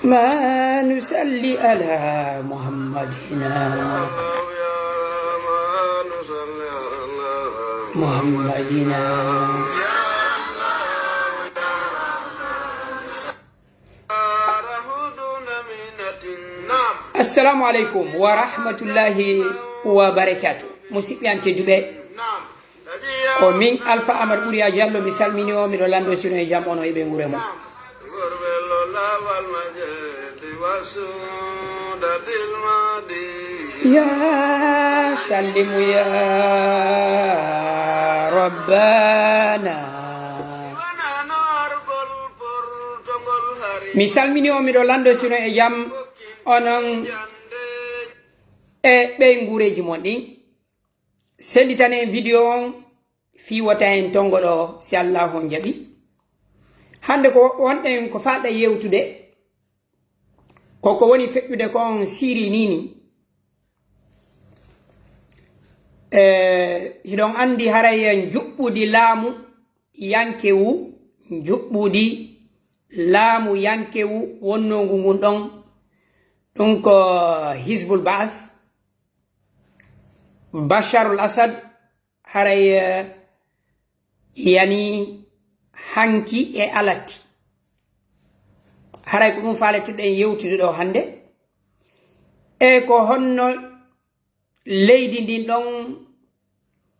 ما نصلي على محمدنا السلام عليكم ورحمة الله وبركاته مسيبيان تدوبي ومن ألفا أمر بوريا جابلو مثال منيو من أولاندو سينو جامونو إبن غورمو يا سلم يا ربنا مثال منيو من أولاندو سينو جام onon e ɓe ngureji mon ɗin senditane vidéo on fi wata en tongo ɗo si allahu jaɓi hande ko wonɗen ko faɗa yewtude koko woni feƴƴude ko on siri nini hiɗon andi haray juɓɓudi laamu yankewu juɓɓudi laamu yankewu wonnongu ngun ɗon donc Hizbul Ba'ath Bashar al-Assad haray yani hanki e alati haray ko ɗum faletiɗen yewtude ɗo hande e ko honno leydi ndin ɗon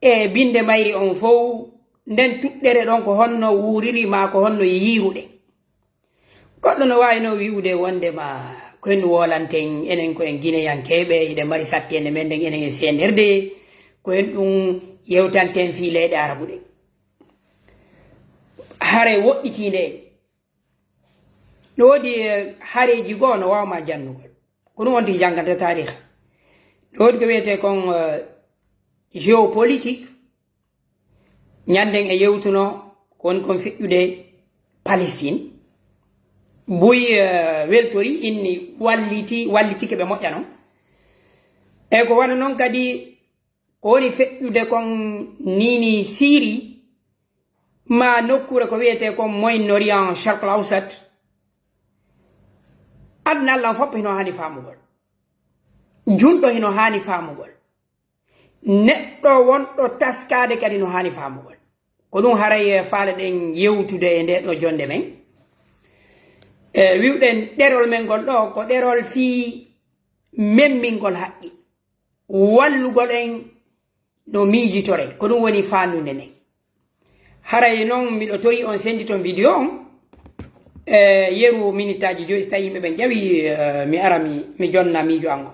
e binde mayri on fof nden tuɗɗere ɗon ko honno wuriri ma ko honno yiruɗe goɗɗo no wawi no wi'ude wondema koyen wolanten enen ko en guineyankeɓe ide mari sattende men nden enen e senderde koyen ɗum yewtanten fi leyɗe arabu ɗe hare woɗɗitinde no wodi hareji goo no wawma jannugol ko ɗum wonti jangganta tariha no wodi ko wiyete kon géopolitique ñanden e yewtuno ko woni kon feƴƴude Palestine buy weltori inni wallitike ɓe moƴƴa non e ko wana noon kadi ko woni feƴƴude kon nini Syrie ma nokkure ko wiyete kon Moyen-Orient Sharq al-Awsat adna Allah foppo hino hani famugol julɗo hino hani famugol neɗɗo wonɗo taskade kadi no hani famugol ko ɗum haray faala ɗen yewtude e nde ɗo jonde men wiwɗen ɗerol men gol ɗo ko ɗerol fii memmingol haqqi wallugol en no miijitore ko ɗum woni fannude nden haray noon miɗo tori on sendi ton vidéo on yeru minute aji joyi so tawi yimɓe ɓen ƴawi mi ara mi jonna miijo ango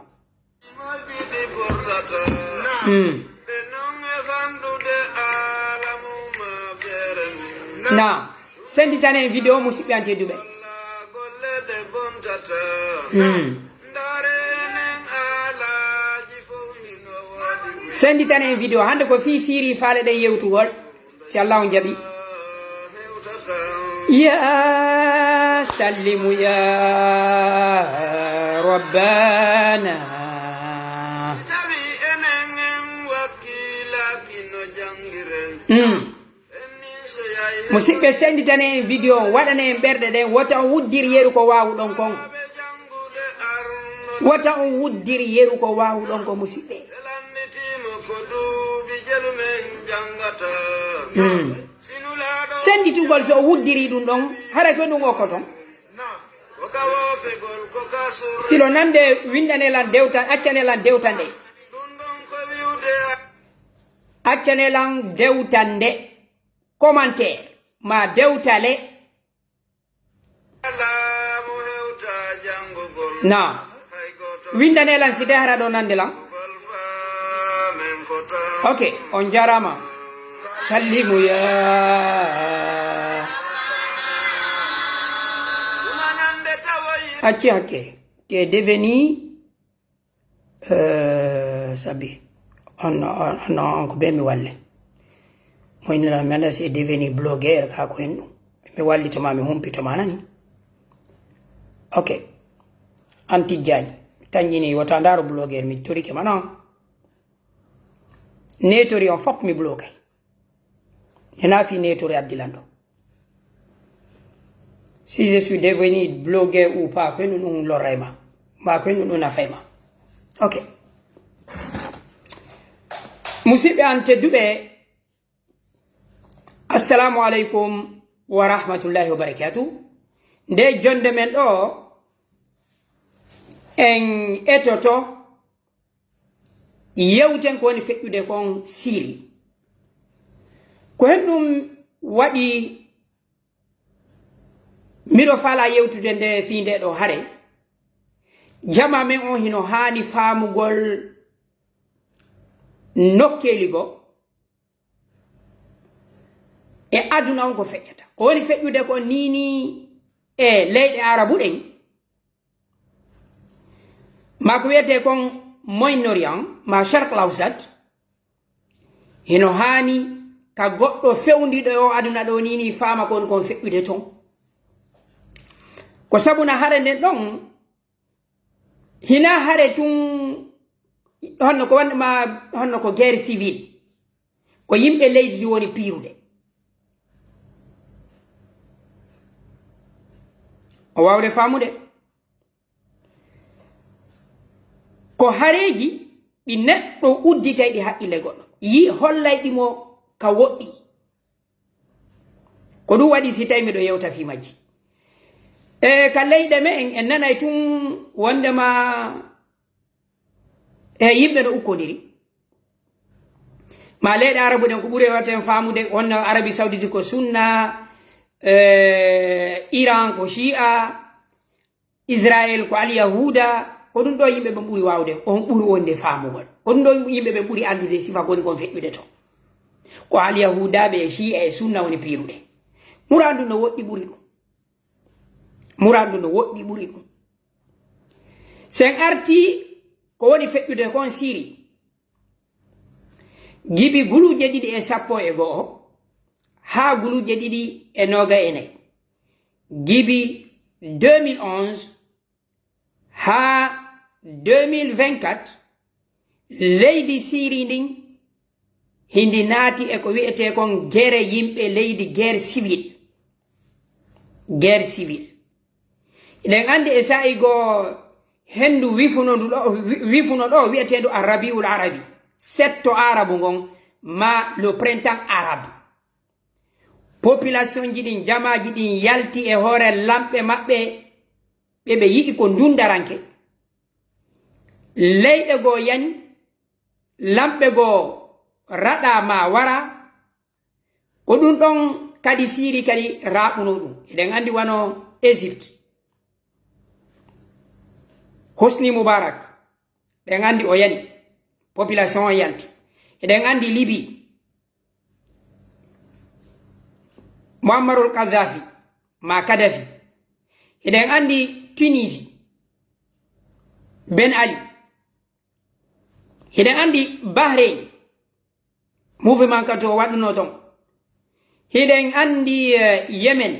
na senditane vidéo musidɓe an tedduɓe senditane en vidéo hande ko fi Syrie faale ɗen yewtugol si Allah on jaɓi ya sallimu ya rabbana musidɓe senditane en vidéo waɗane en ɓerɗe ɗen wota on wuddir yeru ko wawuɗon kon wota on wuddir yeru ko wawuɗon ko musidɓe senditugol so wuddiri ɗum ɗon hara ko ɗum okkoton silo nande windanelan dewtan accanelan dewtan nde accanelan dewtan nde commentaire ma dewtale na windanelan si dehara ɗo nande lan ok on jarama sallimu ya acci hakke te deveni sabi on ko be mi walle moynila mi anda si e deveni blogueur ka ko hen ɗum mi wallitama mi humpitama nani ok an tijjani tañƴini wota ndaaro blogueur mi torike mana netori on fop mi bloqué hena fi netori abdilan ɗo si je suis devenu blogueur ou pas, que nous nous l'aurons. Que nous nous n'avons pas. Ok. Musibe ante dube. Assalamu alaikum wa rahmatullahi wa barakatuh. Nde jonde men do en etoto yewten ko woni feƴƴude kon siri ko hen ɗum waɗi miɗo fala yewtude nde fi nde ɗo hare jama men on hino hani famugol nokkeli go e aduna on ko feƴƴata ko woni feƴƴude ko nini e leyɗe arabu ɗen ma ko wiyete kon Moyen-Orient ma Sharq al-Awsat hino hani ka goɗɗo fewndiɗo o aduna ɗo nini fama kon kon feƴƴude ton ko sabuna hare nden ɗon hina hare tun honno ko wandema honno ko guerre civile ko yimɓe leydi woni piirude o wawde famude ko hareji ɗi neɗɗo udditay ɗi haqqille goɗɗo yi hollayɗi mo ka woɗɗi ko ɗum waɗi si tawi miɗo yewta fi majji e ka leyɗe men en nanay tun wondema e yimɓe no ukkodiri ma leyɗe arabu ɗen ko ɓuri waten famude wonno Arabie Saoudite ko sunna Iran ko Shia Israel ko al-Yahuda ko ɗum ɗo yimɓe ɓe ɓuri wawde on ɓuri wonde famugol ko ɗum ɗo yimɓe ɓe ɓuri andude sifa koni kon feƴƴude to ko al-Yahudaɓe e Shia e sunna woni piiruɗe murandu no woɗɗi ɓuri ɗum murandu no woɗɗi ɓuri ɗum sen arti ko woni feƴƴude kon siri gibi guluje ɗiɗi e sappo e go'o ha guluje ɗiɗi e noga e nayi gibi 2011 ha 2024 leydi siri ndin hindi naati e ko wiyete kon guerre yimɓe leydi guerre civile eɗen andi e sa'i go hendu wifuno ɗo wiyeteɗo arabiul arabi setto arabu ngon ma le printemps arabe population ji ɗin jamaji ɗin yalti e hoore lamɓe maɓɓe ɓe yi'i ko dundaranke leyɗe go yani lamɓe go raɗa ma wara ko ɗum ɗon kadi siri kadi raɓuno ɗum eɗen andi wano Égypte Hosni Mubarak eɗen andi o yani population o yalti eɗen andi Libye Muammarul Kadhafi ma Kadhafi eɗen andi Tunisie Ben Ali eɗen andi Bahrein mouvement kato waɗuno ton eɗen andi Yemen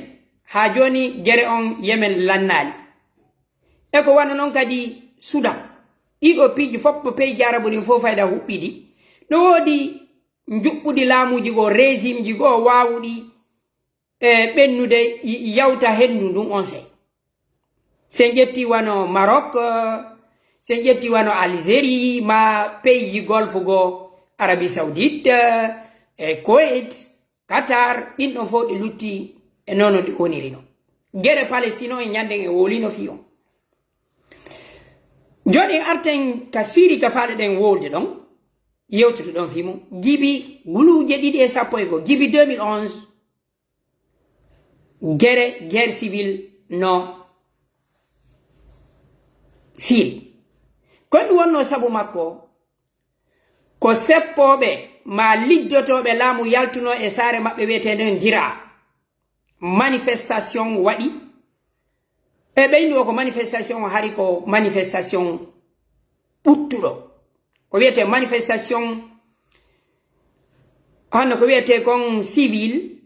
ha joni gere on Yemen lannali e ko wana non kadi Sudan ɗiɗo piiji foppo peyji arabu ɗin fof fayda huɓɓidi no woodi juɓɓudi laamuji go régime ji go wawuɗi ɓennude yawta hendu ndun on sey sen ƴetti wano Maroc sen ƴetti wano Algérie ma pays golfe go Arabie Saoudite Kuwait Qatar ɗin ɗon fof ɗi lutti e nono ɗi woniri no gere Palestine o e ñanden e wolino fi on joni arten ka siri ka faale ɗen wolde ɗon yewtude ɗon fi mum gibi guluje ɗiɗi e sappo e go gibi 2011 guerre civile no siri ko ɗum wonno sabu makko ko seppoɓe ma liggotoɓe laamu yaltuno e saare maɓɓe wiyeteden dira manifestation waɗi e ɓeyndi o ko manifestation hari ko manifestation ɓuttuɗo ko wiyete manifestation honno ko wiyete kon civil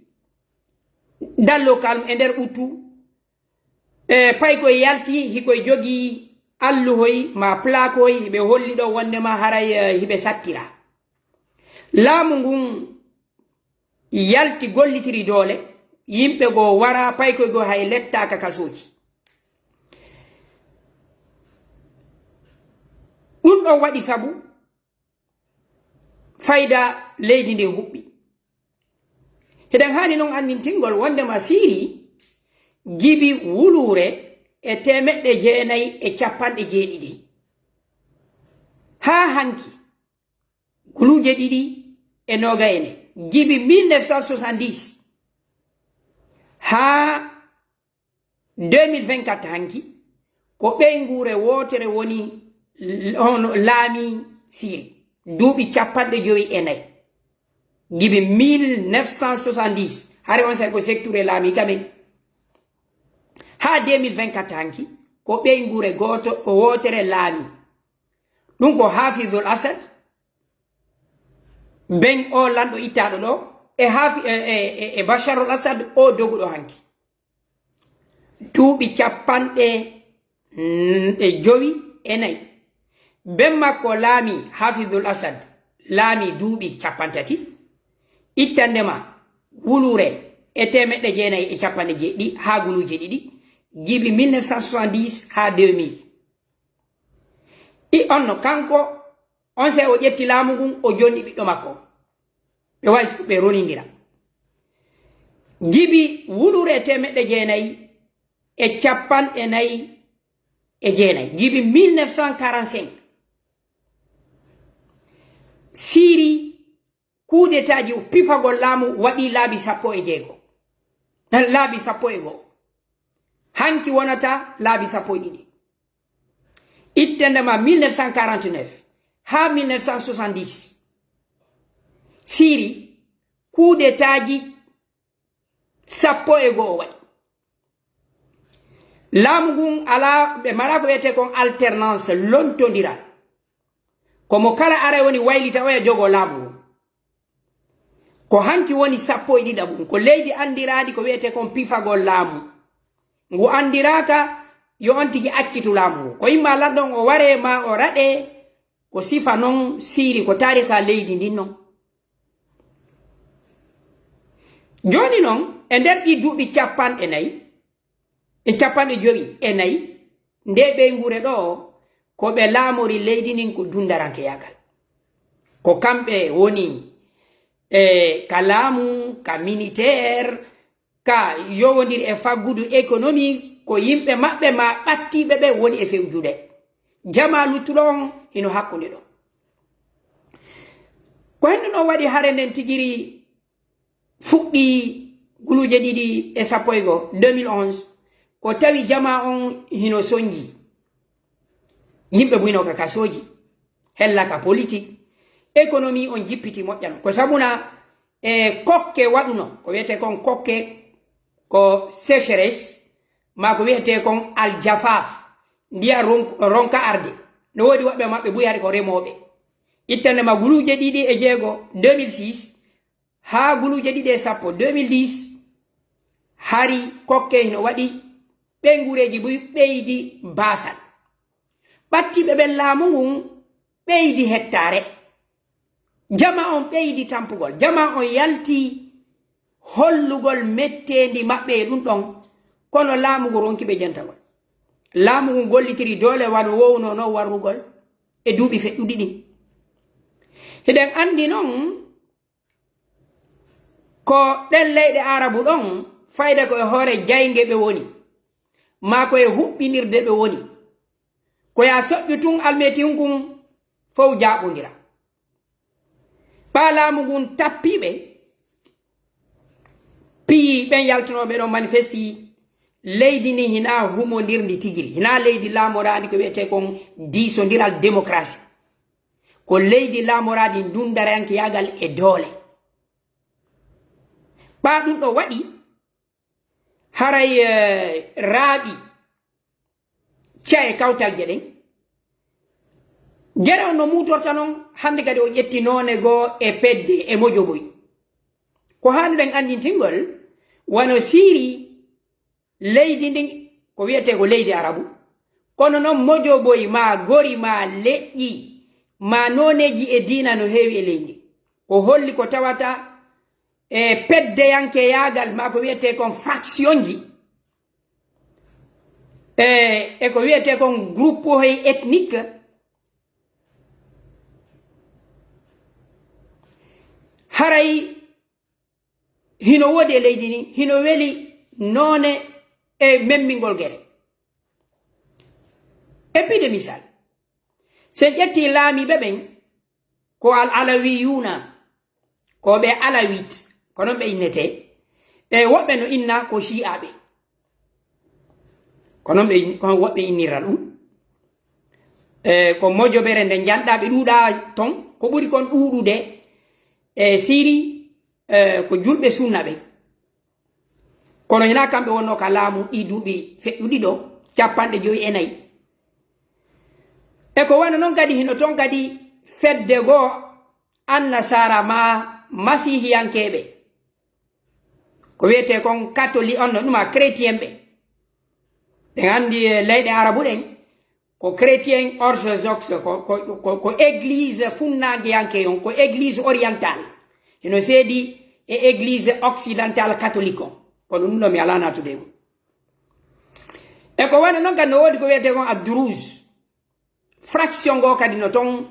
dallo calme e nder ɓuttu e pay koye yalti hikoye jogii alluhoy ma plakoy hiɓe holli ɗo wondema haray hiɓe sattira laamu ngun yalti gollitiri doole yimɓe go wara paykoy go hay lettaka kasoji ɗum ɗon waɗi sabu fayda leydi ndi huɓɓi heɗen hani noon andintingol wondema Siri jibi wulure e 990 ha hanki guluje ɗiɗi e nogayene jibi 1970 ha 2024 hanki ko ɓeygure wotere woni laami Siri duuɓi 54 jibi 1970 hare on say ko secteur laami kamen ha 2024 hanki ko ɓeygure goto o wotere laami ɗum ko Hafizul Asad ben o lanɗo ittaɗo ɗo e Basharul Asad o doguɗo hanki duuɓi 54 ben makko laami Hafizul Asad laami duuɓi 30 ittandema wulure e 990 ha guluje ɗiɗi jibi 1970 ha 2000 i onno kanko on se o ƴetti laamu ngun o jonni ɓiɗɗo makko ɓe wawi ɓe ronindira jibi wulure 949 jibi 1945 Siri coup d'état ji pifagol laamu waɗi laabi 16 laabi 11 hanki wonata laabi 12 ittendema 1949 ha 1970 Siri coup d'état ji 11 o waɗi laamu ngun ala ɓe mala ko wiyete kon alternance lontodira komo kala ara woni waylita oya jogo laamu ngun ko hanki woni 12 ko leydi andiradi ko wiyete kon pifagol laamu ngu andiraka yo on tigi accitu laamu ngu ko yimma lanɗon o ware ma o raɗe ko sifa non Siri ko tarika leydi ndin non joni non e nder ɗi duuɓi 54 nde ɓeygure ɗo ko ɓe laamori leydi ndin ko dundaranke yagal ko kamɓe woni ka laamu ka militaire ka yowodiri e faggudu économique ko yimɓe maɓɓe ma ɓattiɓe ɓe woni e fewjude jama luttuɗo on hino hakkunde ɗo ko hendu ɗon waɗi hare nden tigiri fuɗɗi guluje ɗiɗi e 2011 ko tawi jama on hino sonji yimɓe buyno ka kasoji hella ka politique économie on jippiti moƴƴano ko sabuna e kokke waɗuno ko wiyete kon kokke ko sécheresse ma ko wiyete kon aljafaf ndiya ronka arde no wodi woɓɓe maɓɓe buy hari ko remoɓe ittandema guluje ɗiɗi e jeego 2006 ha guluje ɗiɗi e 2010 hari kokke hino waɗi ɓengureji buy ɓeydi basal ɓattiɓe ɓen laamu ngun ɓeydi hettare jama on ɓeydi tampugol jama on yalti hollugol mettendi maɓɓe e ɗum ɗon kono laamugu ronkiɓe jentagol laamugu gollitiri dole wano wowno no warrugol e duuɓi feƴƴuɗi ɗin heɗen andi noon ko ɗen leyɗe arabu ɗon fayda ko e hoore jayge ɓe woni ma ko e huɓɓinirde ɓe woni ko ya soƴƴu tun almeti ngun fof jaɓodira ɓa laamu ngun tappiɓe piyi ɓen yaltinoɓe ɗon manifesti leydi ni hina humodirdi tigiri hina leydi laamoradi ko wiyete kon diisodiral démocratie ko leydi laamoradi dundaranke yagal e doole ɓa ɗum ɗo waɗi haray raaɓi ca e kawtal jeɗen jere on no mutorta noon hande kadi o ƴetti none goo e pedde e mojoboy ko hannuɗen andintingol wano Siri leydi ndin ko wiyete ko leydi arabu kono noon mojoboy ma gori ma leƴƴi ma noneji e diina no heewi e leydi ko holli ko tawata e peddeyanke yagal ma ko wiyete kon fraction ji e ko wiyete kon groupe ethnique haray hino wodi e leydi ni hino weli none e memmingol gere e pide misal sen ƴetti laamiɓe ɓen ko al alawiyuna ko ɓe alawit ko non ɓe innete e woɓɓe no inna ko shi'aɓe ko non woɓɓe innira ɗum ko mojobere nde janɗa ɓe ɗuuɗa ton ko ɓuri kon ɗuuɗude e siri ko julɓe sunna ɓe kono hina kamɓe wonno ka laamu ɗi duuɓi feƴƴuɗiɗo 54 e ko wana noon kadi hino ton kadi fedde goo annasara ma masihiyankeɓe ko wiyete kon catholique on no ɗuma chrétien ɓe ɓe andi leyɗe arabu ɗen ko chrétien orthodoxe ko église funnagueyanke on ko église orientale hino seedi e église occidentale catholique on kono ɗum ɗo mi ala natude on e ko wana noon kadi no wodi ko wiyete kon adrous fraction go kadi no ton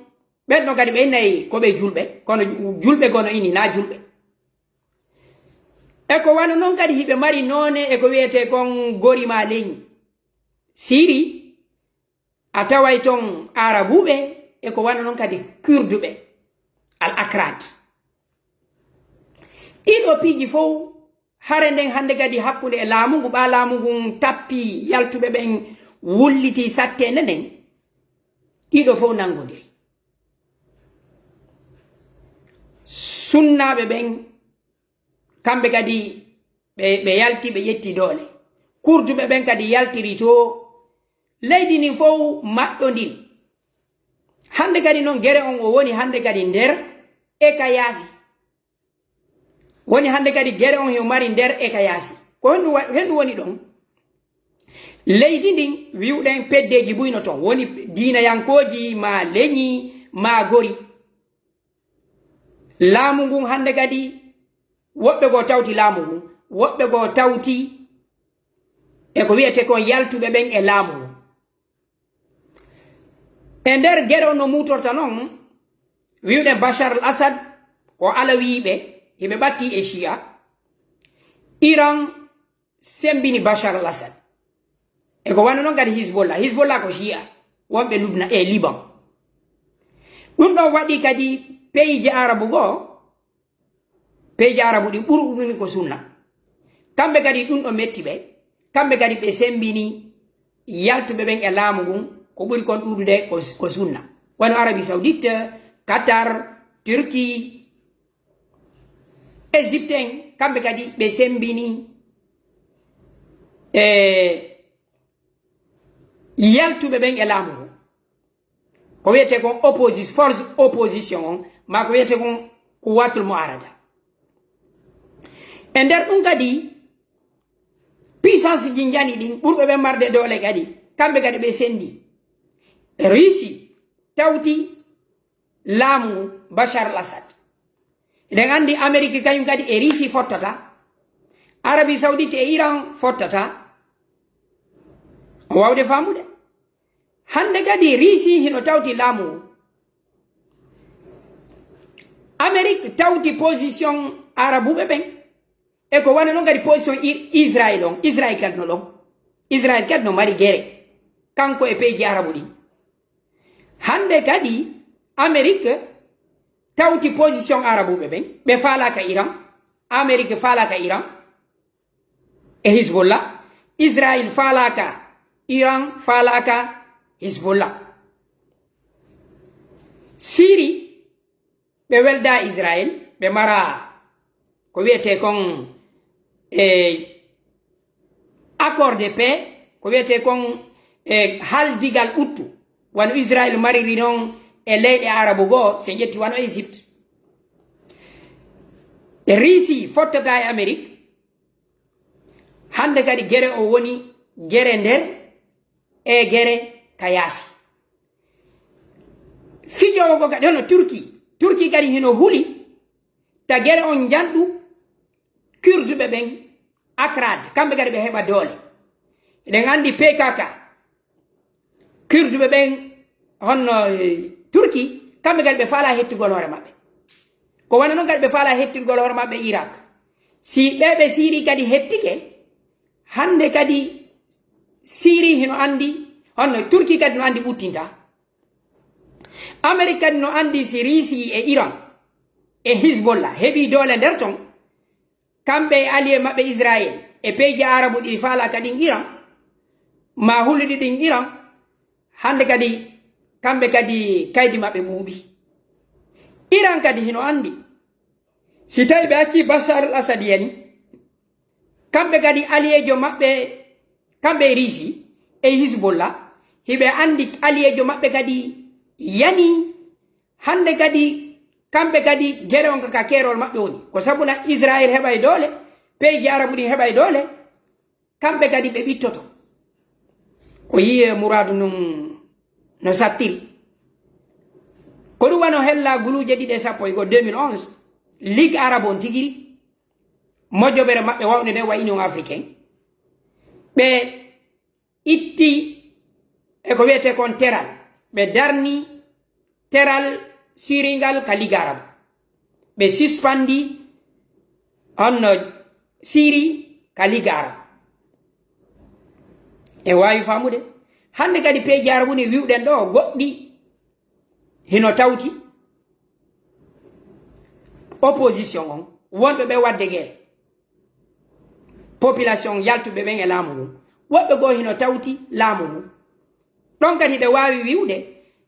ɓenɗo kadi ɓe innayi koɓe julɓe kono julɓe gono ini na julɓe e ko wana noon kadi hiɓe mari none e ko wiyete kon gorima leñi siri a taway ton arabuɓe e ko wana noon kadi kurduɓe al akrad ɗiɗo piiji fof hare nden hande kadi hakkude e laamu ngu ɓa laamu ngun tappi yaltuɓe ɓen wulliti sattende nden ɗiɗo fof nangodiri sunnaɓe ɓen kamɓe kadi ɓe yalti ɓe ƴetti doole kurduɓe ɓen kadi yaltiri to leydi ndin fof maɗɗodiri hande kadi noon gere on o woni hande kadi nder e ka yaasi woni hande kadi gere on yo mari nder e ka yaasi ko hendu woni ɗon leydi ndin wiwɗen peddeji buyno ton woni diinayankoji ma leñi ma gori laamu ngun hande kadi woɓɓe goo tawti laamu ngun woɓɓe goo tawti e ko wiyete kon yaltuɓe ɓen e laamu ngun e nder gere on no mutorta noon wiwɗen Bachar al Assad ko alawiɓe hiɓe ɓatti e Shia Iran sembini Bachar al Assad e ko wana noon kadi Hizbollah ko Shia wonɓe Lubna e Liban ɗum ɗon waɗi kadi pays arabu goo pays arabu ɗi ɓurɗumi ko sunna kamɓe kadi ɗum ɗo metti ɓe kamɓe kadi ɓe sembini yaltuɓe ɓen e laamu ngun ko ɓuri kon ɗuɗude ko sunna wano Arabie Saoudite Qatar Turquie Égypte en kamɓe kadi ɓe sembini yaltuɓe ɓen e laamu ngun ko wiyete kon force opposition on ma ko wiyete kon quwwatul mu'arada e nder ɗum kadi puissance ji jani ɗin ɓurɓe ɓen marde doole kadi kamɓe kadi ɓe sendi Russie tawti laamu ngun Bachar al Assad eɗen andi Amérique kañum kadi e Russie fottata Arabie Saoudite e Iran fottata wawde famude hande kadi Russie hino tawti laamu ngun Amérique tawti position arabuɓe ɓen e ko wana noon kadi position Israel on Israel kadi no ɗon Israel kadi no mari gere kanko e pays arabu ɗi hande kadi Amérique tawti position arabuɓe ɓen ɓe falaka Iran Amérique falaka Iran e Hizbollah Israel falaka Iran falaka Hizbollah Syrie ɓe welda Israel ɓe mara ko wiyete kon accord de paix ko wiyete kon haldigal ɓuttu wano Israel mariri noon e leyɗe arabu goo se ƴetti wano Égypte e Russie fottata e Amérique hande kadi gere o woni gere nder e gere ka yaasi fijowo ko kadi hono Turquie kadi hino huli ta gere on janɗu kurde ɓe ɓen akrad kamɓe kadi ɓe heɓa doole eɗen andi PKK kurde ɓe ɓen honno Turki kamɓe kadi ɓe faala hettugol hoore maɓɓe ko wana noon kadi ɓe faala hettugol hoore maɓɓe Irak si ɓeɓe Syrie kadi hettike hande kadi Syrie hino andi honno Turki kadi no andi ɓuttinta Amérique kadi no andi si Russie e Iran e Hezbollah heɓi doole nder ton kamɓe e allié maɓɓe Israël e peyji arabu ɗi faala kadi Iran ma hulluɗi ɗin Iran hande kadi kamɓe kadi kaydi maɓɓe ɓuuɓi Iran kadi hino andi si tawi ɓe acci Bashar al Assad yani kamɓe kadi alliéjo maɓɓe kamɓe e Russie e Hezbollah hiɓe andi alliéjo maɓɓe kadi yani hande kadi kamɓe kadi guere on kaka kerol maɓɓe woni ko sabuna Israël heɓay doole peyji arabu ɗin heɓay doole kamɓe kadi ɓe ɓittoto ko yiye Mouradu no sattiri ko ɗum wano hella guluje ɗiɗe 2011 Ligue arabe on tigiri mojoɓere maɓɓe wawde nde wa Union africaine ɓe itti eko wiyete kon teral ɓe darni teral siringal ka Ligue arabe ɓe suspandi on Syrie ka Ligue arabe e wawi famude hande kadi peeji arabu ni wiwɗen ɗo goɗɗi hino tawti opposition on wonɓe ɓe wadde guerre population yaltuɓe ɓen e laamu mum woɓɓe goo hino tawti laamu mum ɗon kadi ɗe wawi wiwde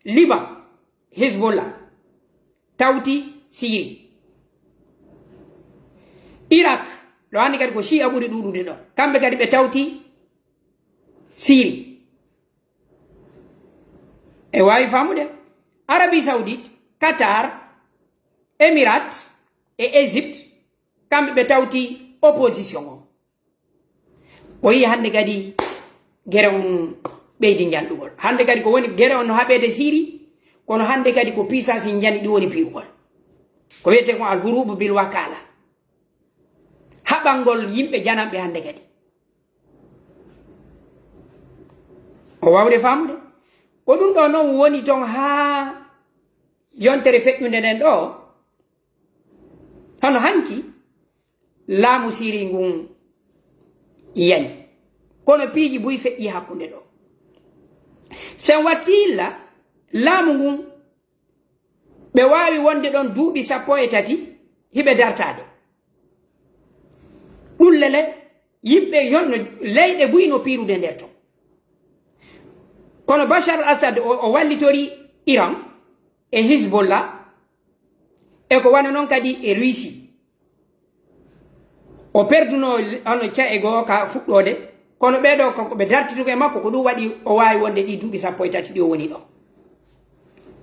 Liban Hezbollah tawti Syrie Irak ɗo handi kadi ko Shia ɓuri ɗuɗude ɗo kamɓe kadi ɓe tawti Syrie e wawi famude Arabie Saoudite Qatar Émirats e Égypte kamɓe ɓe tawti opposition on o yi hande kadi guere on ɓeydi janɗugol hande kadi ko woni guere on no haɓede Syrie kono hande kadi ko puissance jani ɗi woni piirugol ko wiyete ko al hurubu bil wakala haɓangol yimɓe janamɓe hande kadi o wawde famude ko ɗum ɗo noon woni ton ha yontere feƴƴude nden ɗo hono hanki laamu Syrie ngun yani kono piiji buy feƴƴi hakkunde ɗo sen wattilla laamu ngun ɓe wawi wonde ɗon duuɓi 13 hiɓe dartade ɗullele yimɓe yonno leyɗe buyno piirude nder ton kono Bashar al Assad o wallitori Iran e Hezbollah e ko wana noon kadi e Russie o perduno ono cae goo ka fuɗɗode kono ɓeɗo koɓe dartituko e makko ko ɗum waɗi o wawi wonde ɗi duuɓi 13 ɗi o woni ɗo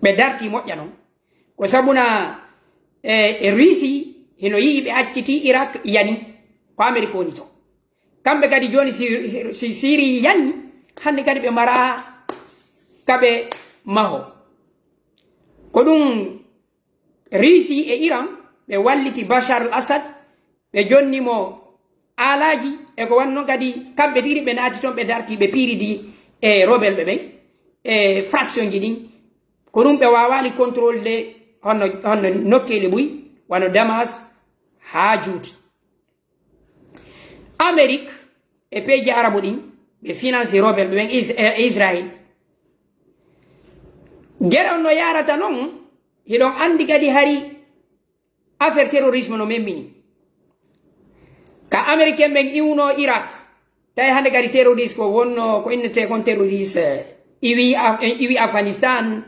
ɓe darti moƴƴa noon ko sabuna e Russie hino yii ɓe acciti Irak yani ko Amérique woni to kamɓe kadi joni si Syrie yani hande kadi ɓe mara kaɓe maho ko ɗum Russie e Iran ɓe walliti Bashar al Assad ɓe jonnimo alaji e ko wanno kadi kamɓe tiri ɓe naati toon ɓe darti ɓe piiridi e rebelle ɓen e fraction ji ɗin ko ɗum ɓe wawali contrôle de honno nokkele ɓuy wano Damas ha juuti Amérique e peyji arabu ɗin ɓe finance rebelle ɓen Israël guere on no yarata noon hiɗon andi kadi hari affaire terrorisme no memmini ka américain ɓen iwno Irak tawi hande kadi terroriste ko wonno ko innete kon terroriste iwi Afghanistan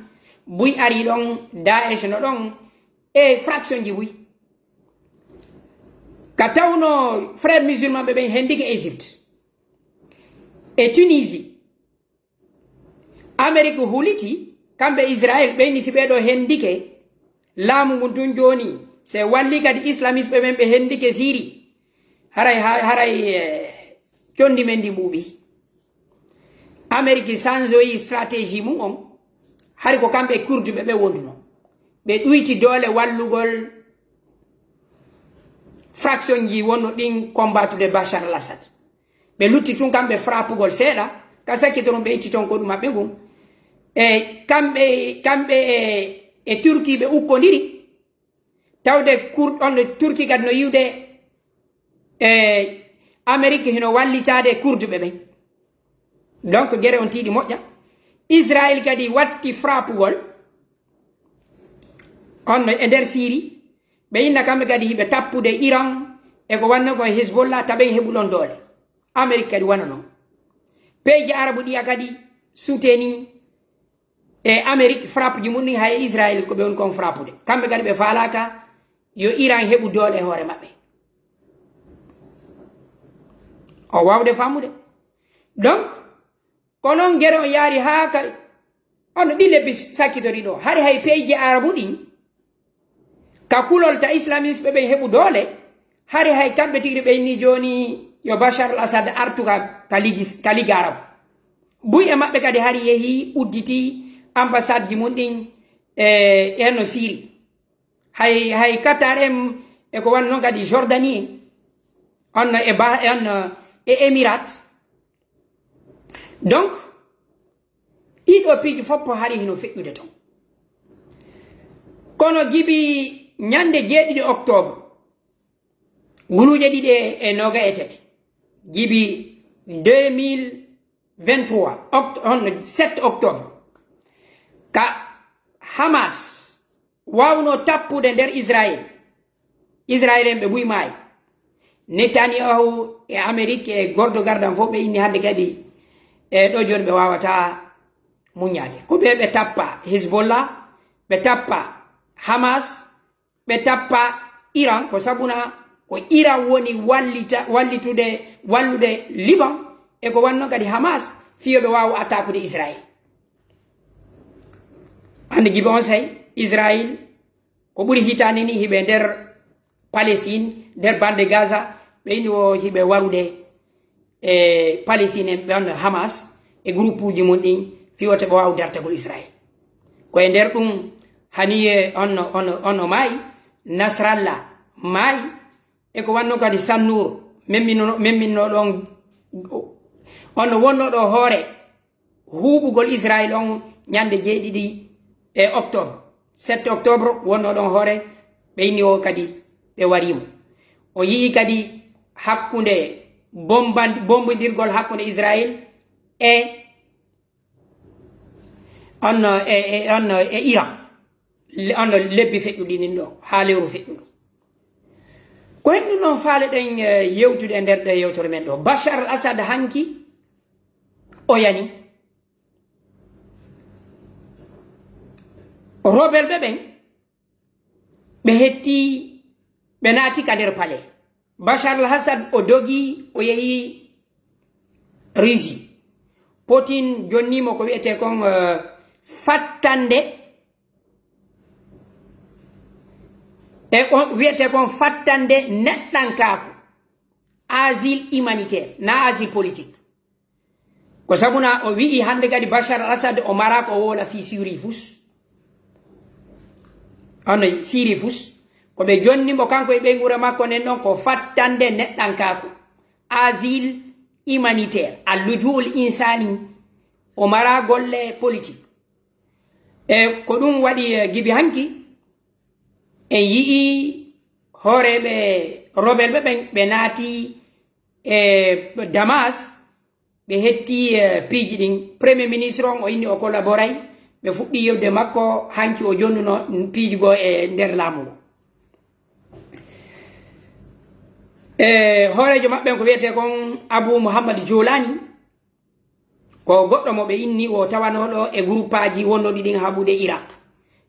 buy ari ɗon Daesh no ɗon e fraction ji buy ka tawno frère musulman ɓe ɓen hendike Égypte e Tunisie Amérique huliti kamɓe Israël ɓeyni si ɓeɗo hendike laamu ngun tun joni se walli kadi islamiste ɓe ɓen ɓe hendike Syrie haray condi men ndi ɓuuɓi Amérique changeoyi stratégie mum on hari ko kamɓe kurduɓe ɓe wonduno ɓe ɗuyti doole wallugol fraction ji wonno ɗin combattude Bachar al-Assad ɓe lutti tun kamɓe frappugol seeɗa ka sakki toon ɓe itti toon ko ɗum maɓɓe ngun kamɓe e Turki ɓe ukkodiri tawde on Turki kadi no yiwde Amérique hino wallitade kurduɓe ɓen donc guere on tiiɗi moƴƴa Israël kadi watti frappugol on e nder Syrie ɓe inna kamɓe kadi hiɓe tappude Iran e ko wanno kon Hezbollah taɓen heɓuɗon doole Amérique kadi wana noon peeji arabu ɗiya kadi souteni e Amérique frappe ji mum ni hay Israël ko ɓe woni kon frappude kamɓe kadi ɓe falaka yo Iran heɓu doole e hoore maɓɓe o wawde famude donc ko noon guere on yaari ha ka ono ɗi lebbi sakkitori ɗo hari hay peeji arabu ɗin ka kulol ta islamiste ɓe heɓu doole hari hay kamɓe tigri ɓe inni joni yo Bachar al-Assad artu ka ligue arabu buy e maɓɓe kadi hari yeehi udditi ambassade ji mum ɗin eno Syrie hay Qatar en e ko wanno noon kadi Jordanie on e Émirats donc ɗiɗo piiji foppo hari hino feƴƴude toon kono gibi ñande 7 octobre guluje ɗiɗi e noga e tati gibi 2023 7 octobre ka Hamas wawno tappude nder Israël en ɓe ɓuy maayi Netanyahu e Amérique e gordo gardan fof ɓe inni hande kadi ɗo joni ɓe wawata muñade ko ɓe tappa Hezbollah ɓe tappa Hamas ɓe tappa Iran ko sabuna ko Iran woni wallude Liban e ko wanno kadi Hamas fiyoɓe wawa attaqude Israël hande jibe on say Israël ko ɓuri hitande ni hiɓe nder Palestine nder bande Gaza ɓe inni o hiɓe warude Palestine en ɓe Hamas e groupe uji mum ɗin fiyote ɓe wawa dartagol Israël koye nder ɗum haniye on maayi Nasrallah maayi e ko wanno kadi Sannour memminno ɗon on wonno ɗo hoore huɓugol Israël on ñande 7 octobre 7 octobre wonno ɗon hoore ɓe inni o kadi ɓe warimo o yii kadi hakkunde bombodirgol hakkunde Israël e Iran on lebbi feƴƴuɗinin ɗo ha lewru feƴƴuɗo ko hen ɗum ɗon faale ɗen yewtude e nder ɗe yewtore men ɗo Bachar al-Assad hanki o yani rebel ɓen ɓe hetti ɓe naati ka nder palais Bachar al-Assad o dogi o yehi Russie Poutine jonnimo ko wiyete kon fattande e on wiyete kon fattande neɗɗankako asile humanitaire na asile politique ko sabuna o wi'i hande kadi Bachar al-Assad o mara ko wola fi Syrie fus ono Syrie fus ko ɓe jonnimo kanko e ɓeygure makko nen ɗon ko fattande neɗɗankako asile humanitaire allujul insani o mara golle politique e ko ɗum waɗi gibi hanki en yii hooreɓe rebel ɓen ɓe naati e Damas ɓe hetti piiji ɗin premier ministre on o inni o collaboray ɓe fuɗɗi yewde makko hanki o jonnuno piiji go e nder laamu ngo hoorejo maɓɓen ko wiyete kon Abou Mouhammad Jolani ko goɗɗo mo ɓe inni o tawanoɗo e groupe aji wonnoɗi ɗin haɓude Iraq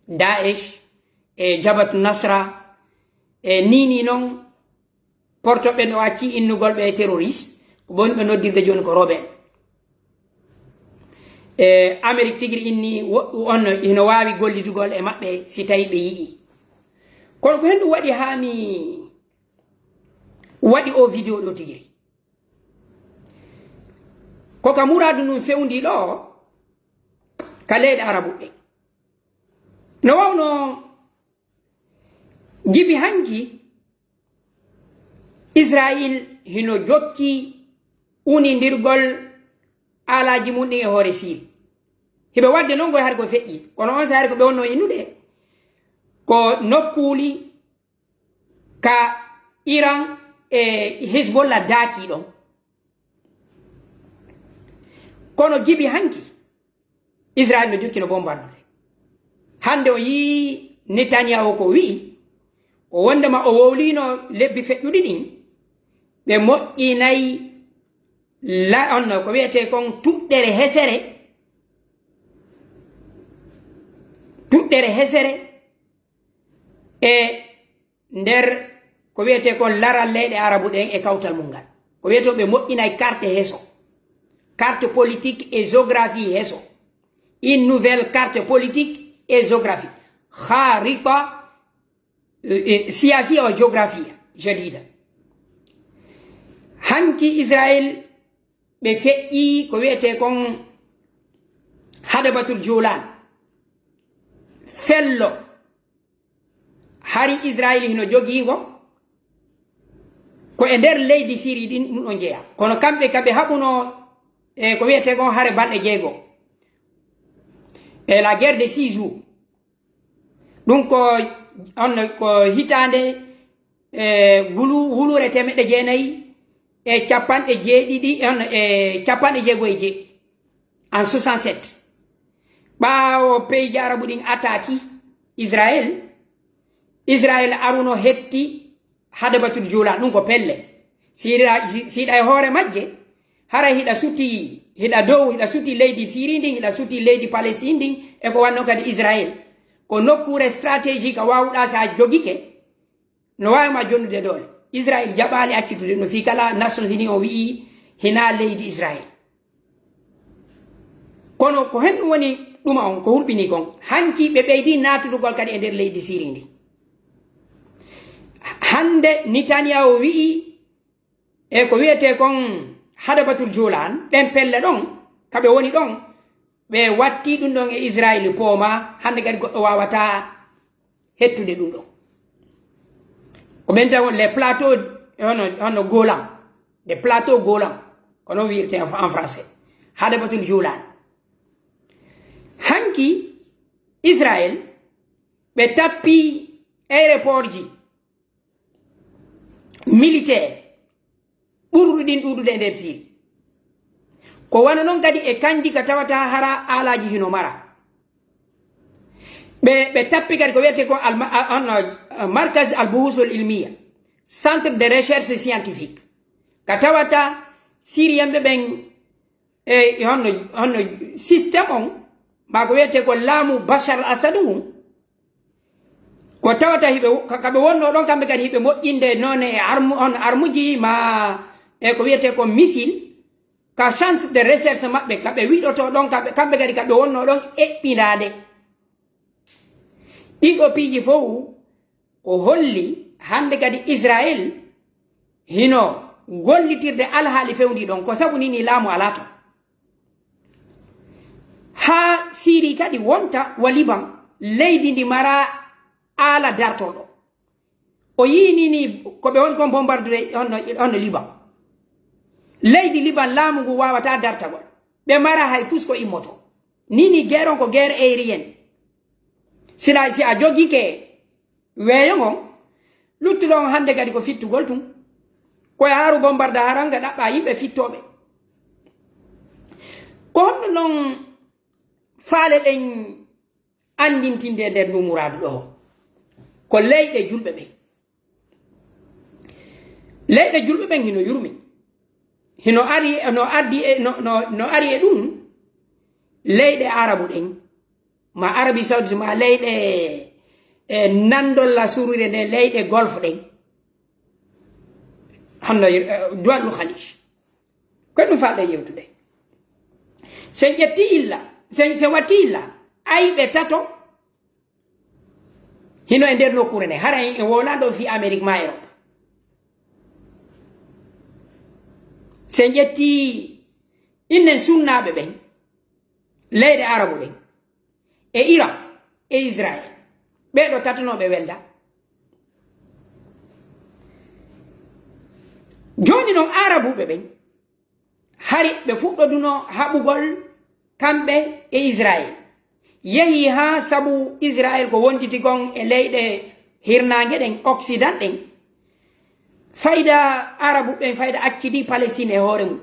Daesh e Jabhat Nasra e nini noon portoɓe no acci innugol ɓe terroriste ko boni ɓe noddirde joni ko rebel e Amérique tigri inni on ino wawi gollidugol e maɓɓe si tawi ɓe yii kono ko hen ɗum waɗi ha mi waɗi o vidéo ɗo tigiri ko ka muradu ɗum fewndi ɗo ka leyɗe arabuɓe no wawno jibi hanki Israel hino jokki unindirgol alaji mun ɗin e hoore Syrie hiɓe wadde non goye har ko feƴƴi kono on saari ko ɓe wonno innude ko nokkuli ka Iran e Hezbollah daaki ɗon kono jibi hanki Israel no jokkino bombardude hande o yi Netanyahu ko wi o wondema o wowlino lebbi feƴƴuɗi ɗin ɓe moƴƴinayi on ko wiyete kon tuɗɗere hesere e nder ko wiyete kon laral leyɗe arabu ɗen e kawtal mum ngal ko wiyete ɓe moƴƴinayi carte heso carte politique et géographie heso une nouvelle carte politique et géographie kharita siyasiya wa géographia jadida hanki Israel ɓe feƴƴi ko wiyete kon hadabatul julan fello hari Israel hino jogiigo ko e nder leydi Syrie ɗin ɗum ɗo jeeya kono kamɓe kaɓe haɓuno e ko wiyete kon hare balɗe jeego e la guerre de 6 jours ɗum ko hitande wulure temeɗɗe jeenayi e capanɗe jeeɗiɗi e capanɗe jeego e jeeɗiɗi en 67 ɓaawo peyji arabu ɗin attaque Israel aruno hetti hadabatul julan ɗum ko pelle siɗa e hoore majje hara hiɗa suti hiɗa dow hiɗa suti leydi Syrie ndin hiɗa suti leydi Palestine ndin e ko wanno kadi Israel ko nokkure stratégique a wawɗa sa jogike no wawima jonnude doole Israel jaɓali accitude no fi kala Nations Unies o wi'i hina leydi Israel kono ko hen ɗum woni ɗuma on ko hulɓini kon hanki ɓe ɓeydi natudugol kadi e nder leydi Syrie ndi hande Netanyahu wi'i e ko wiyete kon hadabatul julan ɗen pelle ɗon kaɓe woni ɗon ɓe watti ɗum ɗon e Israel pooma hande kadi goɗɗo wawata hettude ɗum ɗon ko ɓen tan les plateaux hono Golan des plateaux Golan ko noon wiyete en français hadabatul julan hanki Israel ɓe tappi aéroport ji militaire ɓurɗu ɗin ɗuɗude e nder Syrie ko wana noon kadi e kanji ka tawata hara alaji hino mara ɓe tappi kadi ko wiyete ko markaz al buhusul ilmiya centre de recherche scientifique ka tawata Syrienɓe ɓen e honno systéme on ma ko wiyete ko laamu Bachar al Assad ngun ko tawata kaɓe wonno ɗon kamɓe kadi hiɓe moƴƴinde noon e armuji ma e ko wiyete ko missile ka chance de recherche maɓɓe kaɓe wiɗoto ɗon kamɓe kadi kaɓe wonno ɗon eɓɓinade ɗiɗo piiji fof ko holli hande kadi Israel hino gollitirde alhaali fewndi ɗon ko sabu nini laamu ala to ha Syrie kadi wonta wa Liban leydi ndi mara ala dartoɗo o yinini ko ɓe woni kon bombardude onno Liban leydi Liban laamu ngu wawata dartagol ɓe mara hay fusko immoto nini guerre on ko guerre aérienne si a jogike weeyo ngon luttuɗon hande kadi ko fittugol tum koye haru bombarda haranga ɗaɓɓa yimɓe fittoɓe ko honno noon faale ɗen andintinde nder numuradu ɗo ko leyɗe julɓe ɓen leyɗe julɓe ɓen hino yurmi hino ari no ari e ɗum leyɗe arabu ɗen ma Arabie Saoudite ma leyɗe nandolla surure nde leyɗe golfe ɗen honno duwaɗu khalij koye ɗum falɗe yewtude sen ƴetti illa sen watti illa ayɓe tato hino e nder nokkure nde hara en wowlanɗo fi Amérique ma Europe sen ƴetti innen sunnaɓe ɓen leyɗe arabu ɗen e Iran e Israel ɓeɗo tatanoɓe welda joni non arabuɓe ɓen hari ɓe fuɗɗoduno haɓugol kamɓe e Israël yehi ha sabu Israël ko wonditi gon e leyɗe hirnange ɗen occident ɗen fayda arabuɓe fayda accidi Palestine e hoore mum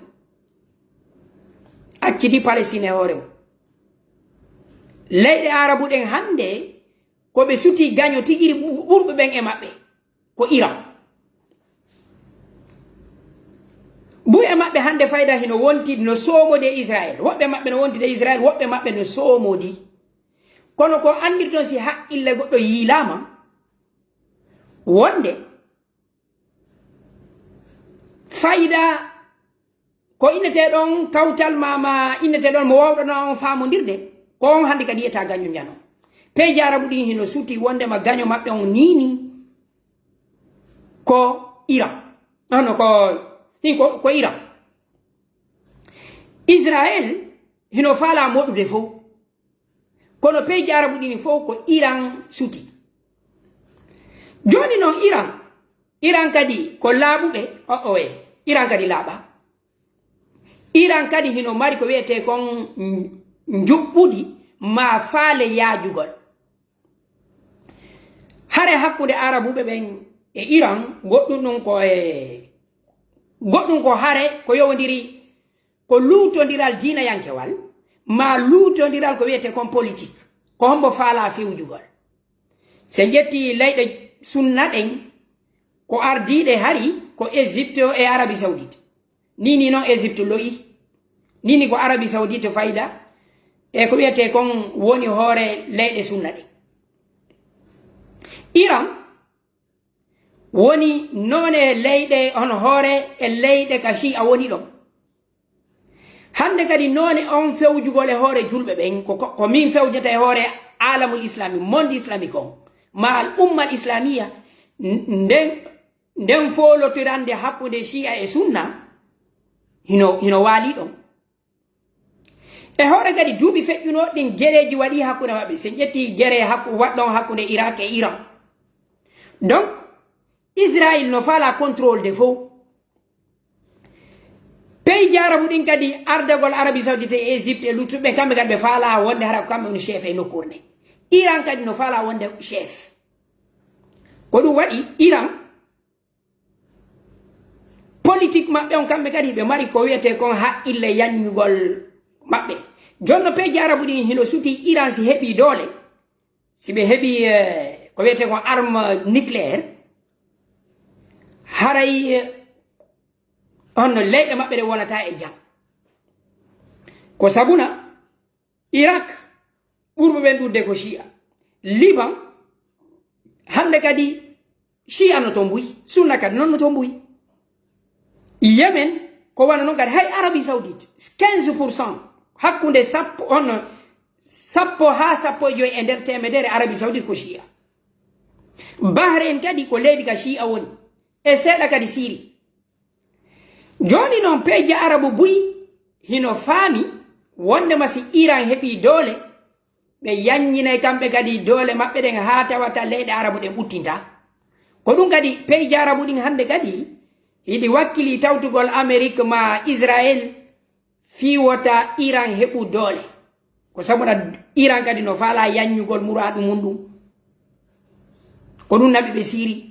accidi Palestine e hoore mum leyɗe arabu ɗen hande ko ɓe suti gaño tigiri ɓurɓe ɓen e maɓɓe ko Iran buy e maɓɓe hande fayda hino wonti no soomode Israël woɓɓe maɓɓe no wontide Israël woɓɓe maɓɓe no soomodi kono ko andirton si haqqille goɗɗo yiilama wonde fayda ko inneteɗon kawtal ma inneteɗon mo wawɗano on famodirde ko on hande kadi yiyata gaño jano peeje arabu ɗin hino suti wondema gaño maɓɓe on nini ko Iran ano ko Iran Israël hino faala moɗude fof kono peeje arabu ɗin fof ko Iran suti joni noon Iran kadi ko laaɓuɓe Iran kadi laaɓa Iran kadi hino mari ko wiyete kon njuɓɓuɗi ma faale yaajugol hare hakkude arabuɓe ɓen e Iran goɗɗum ko hare ko yowodiri ko luutodiral diinayankewal ma luutodiral ko wiyete kon politique ko hombo faala fewjugol se jetti leyɗe sunna ɗen ko ardiɗe hari ko Égypte e Arabie Saoudite nini noon Égypte loyi nini ko Arabie Saoudite fayda e ko wiyete kon woni hoore leyɗe sunna ɗen Iran woni noon e leyɗe on hoore e leyɗe ka Shia woni ɗon hande kadi noon on fewjugol e hoore julɓe ɓen ko min fewjata e hoore alamul islami monde islamique on ma al umma al islamia nden folotirande hakkude Shia e sunna hino waali ɗon e hoore kadi duuɓi feƴƴuno ɗin gereji waɗi hakkude maɓɓe se ƴetti gere waɗɗon hakkude Irak e Iran donc Israël no faala contrôle de fof pays jarabu ɗin kadi ardagol Arabie Saoudite e Égypte e luttuɓe kamɓe kadi ɓe faala wonde hara ko kamɓe woni chef e nokkuure nde Iran kadi no faala wonde chef ko ɗum waɗi Iran politique maɓɓe on kamɓe kadi ɓe mari ko wiyete kon haqqille yanñugol maɓɓe jonno peeji arabu ɗin hino suti Iran si heɓi doole si ɓe heɓi ko wiyete kon arme nucléaire haray honno leyɗe maɓɓe ɗe wonata e jam ko sabuna Irak ɓurɓe ɓen ɗudde ko Shia Liban hande kadi Shia no to mbuyi sunna kadi noon no to mbuyi Yemen ko wana noon kadi hay Arabie Saoudite 15% hakkunde sappo ha sappo e joyi e nder temedere Arabie Saoudite ko Shia Bahrain kadi ko leydi ka Shia woni e seeɗa kadi Syrie joni noon peeje arabu buyi hino faami wondema si Iran heɓi doole ɓe yanñinay kamɓe kadi doole maɓɓe ɗen ha tawata leyɗe arabu ɗen ɓuttinta ko ɗum kadi peeje arabu ɗin hande kadi yiɗi wakkili tawtugol Amérique ma Israël fiwota Iran heɓu doole ko sabuna Iran kadi no faala yanñugol muraɗu mum ɗum ko ɗum naɓi ɓe Syrie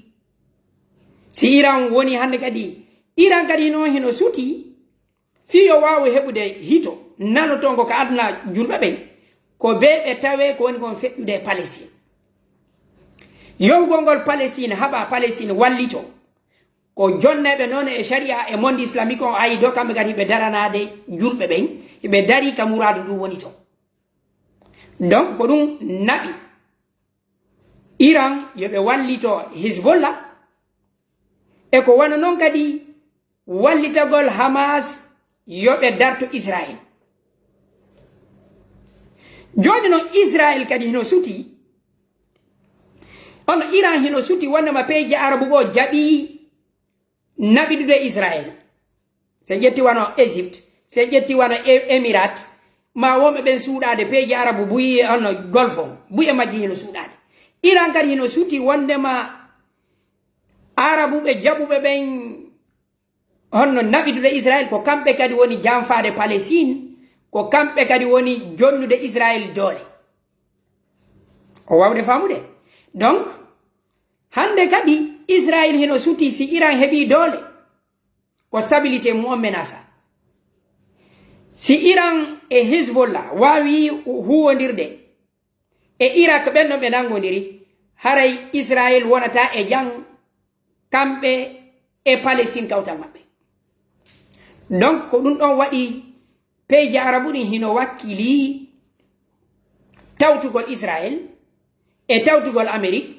si Iran woni hande kadi Iran kadi noon hino suti fiyo wawi heɓude hito nanotongo ko aduna julɓe ɓen ko be ɓe tawe ko woni kon feƴƴude Palestine yowgol ngol Palestine haɓa Palestine wallito ko jonneɓe noon e sharia e monde islamique on ayi do kamɓe kadi ɓe daranade julɓe ɓen ɓe dari ka muradu ɗum woni to donc ko ɗum naɓi Iran yoɓe wallito Hezbollah e ko wana noon kadi wallitagol Hamas yoɓe darto Israël joni noon Israël kadi hino suti on Iran hino suti wondema peeje arabu go jaɓi naɓiɗude Israël se ƴetti wano Égypte se ƴetti wano Émirate ma wonɓe ɓen suuɗade peeje arabu buyi onno golfe on buye majji hino suuɗade Iran kadi hino suti wondema arabu ɓe jaɓuɓe ɓen honno naɓitude Israël ko kamɓe kadi woni janfade Palestine ko kamɓe kadi woni jonnude Israël doole o wawde famude donc hande kadi Israël heno suti si Iran heɓi doole ko stabilité mum on menace si Iran e Hezbollah wawi huwodirde e Irak ɓen ɗon ɓe nangodiri haray Israël wonata e jang kamɓe e Palestine kawtal maɓɓe donc ko ɗum ɗon waɗi peeje arabu ɗin hino wakkili tawtugol Israël e tawtugol Amérique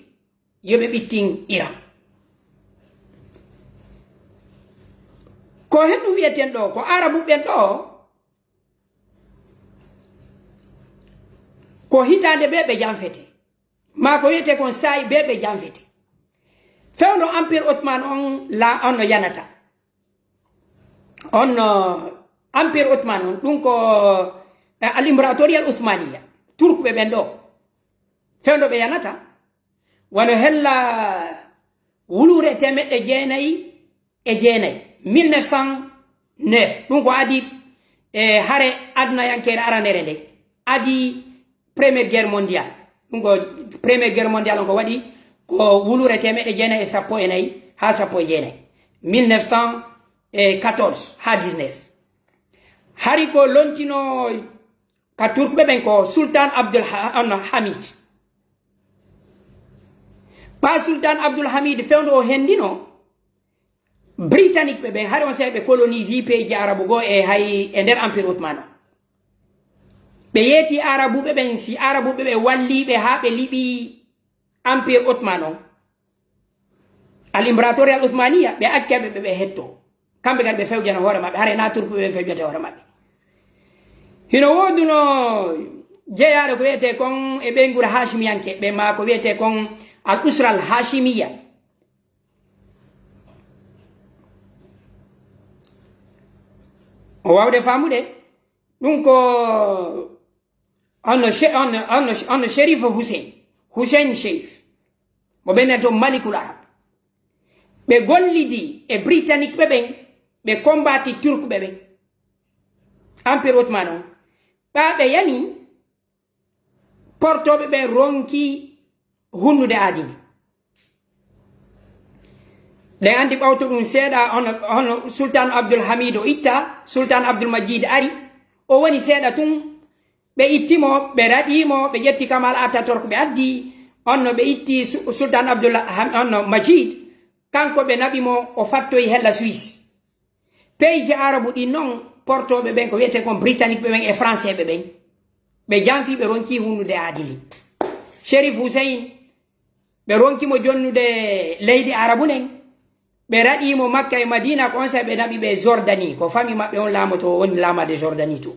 yoɓe ɓittin Iran ko hen ɗum wiyeten ɗo ko arabu ɓen ɗo ko hitande ɓe ɓe janfete ma ko wiyete kon saayi ɓe ɓe janfete fewno empire ottoman on on no yanata on empire ottoman on ɗum ko al imbratorial othmania turkuɓe ɓen ɗo fewno ɓe yanata wano hella wulure temeɗɗe jeenayi e jeenayi 1909 ɗum ko adi e hare adnayankere aranere nde adi première guerre mondiale ɗum ko première guerre mondiale on ko waɗi ko wulure temeɗɗe jeenayi e sappo e nayyi ha sappo e jeenayi 1914 ha 19 hari ko lontino ka turkɓe ɓen ko sultan Abdul Hamid pa sultan Abdul Hamid fewndo o hendino britannique ɓe ɓen hari on seeɓe colonise pays arabu go e hay e nder empire ottoman o ɓe yeeti arabuɓe ɓen si arabuɓe ɓe walliɓe ha ɓe liɓi empire ottoman o al imbratorial othmania ɓe accaɓe ɓe hetto kamɓe kadi ɓe fewjana hoore maɓɓe hare na turkuɓe ɓe fewjate hoore maɓɓe hino woduno jeeyaɗo ko wiyete kon e ɓeyngure hashimiyanke ɓe ma ko wiyete kon al usral hashimiya o wawde famude ɗum ko onno Sherif Hussein Sherif mo ɓenen to Malikul Arab ɓe gollidi e britannique ɓe ɓen ɓe combati turkuɓe ɓen empire ottoman on ɓaɓe yani portoɓe ɓen ronki hunnude adini ɗen andi ɓawto ɗum seeɗa ono sultan Abdul Hamid o itta sultan Abdul Majid ari o woni seeɗa tun ɓe ittimo ɓe raɗimo ɓe ƴetti Kamal Ataturk ɓe addi onno ɓe itti sultan Abdul Majid kanko ɓe naɓimo o fattoyi hella Suisse pays ji arabu ɗin noon portoɓe ɓen ko wiyete kon britannique ɓe ɓen e français ɓe ɓen ɓe janfi ɓe ronki hunnude adili Sherif Hussein ɓe ronkimo jonnude leydi arabu nen ɓe raɗimo Makka e Madina ko on sa ɓe naɓi ɓe Jordanie ko fami maɓɓe on laamoto woni laamade Jordanie to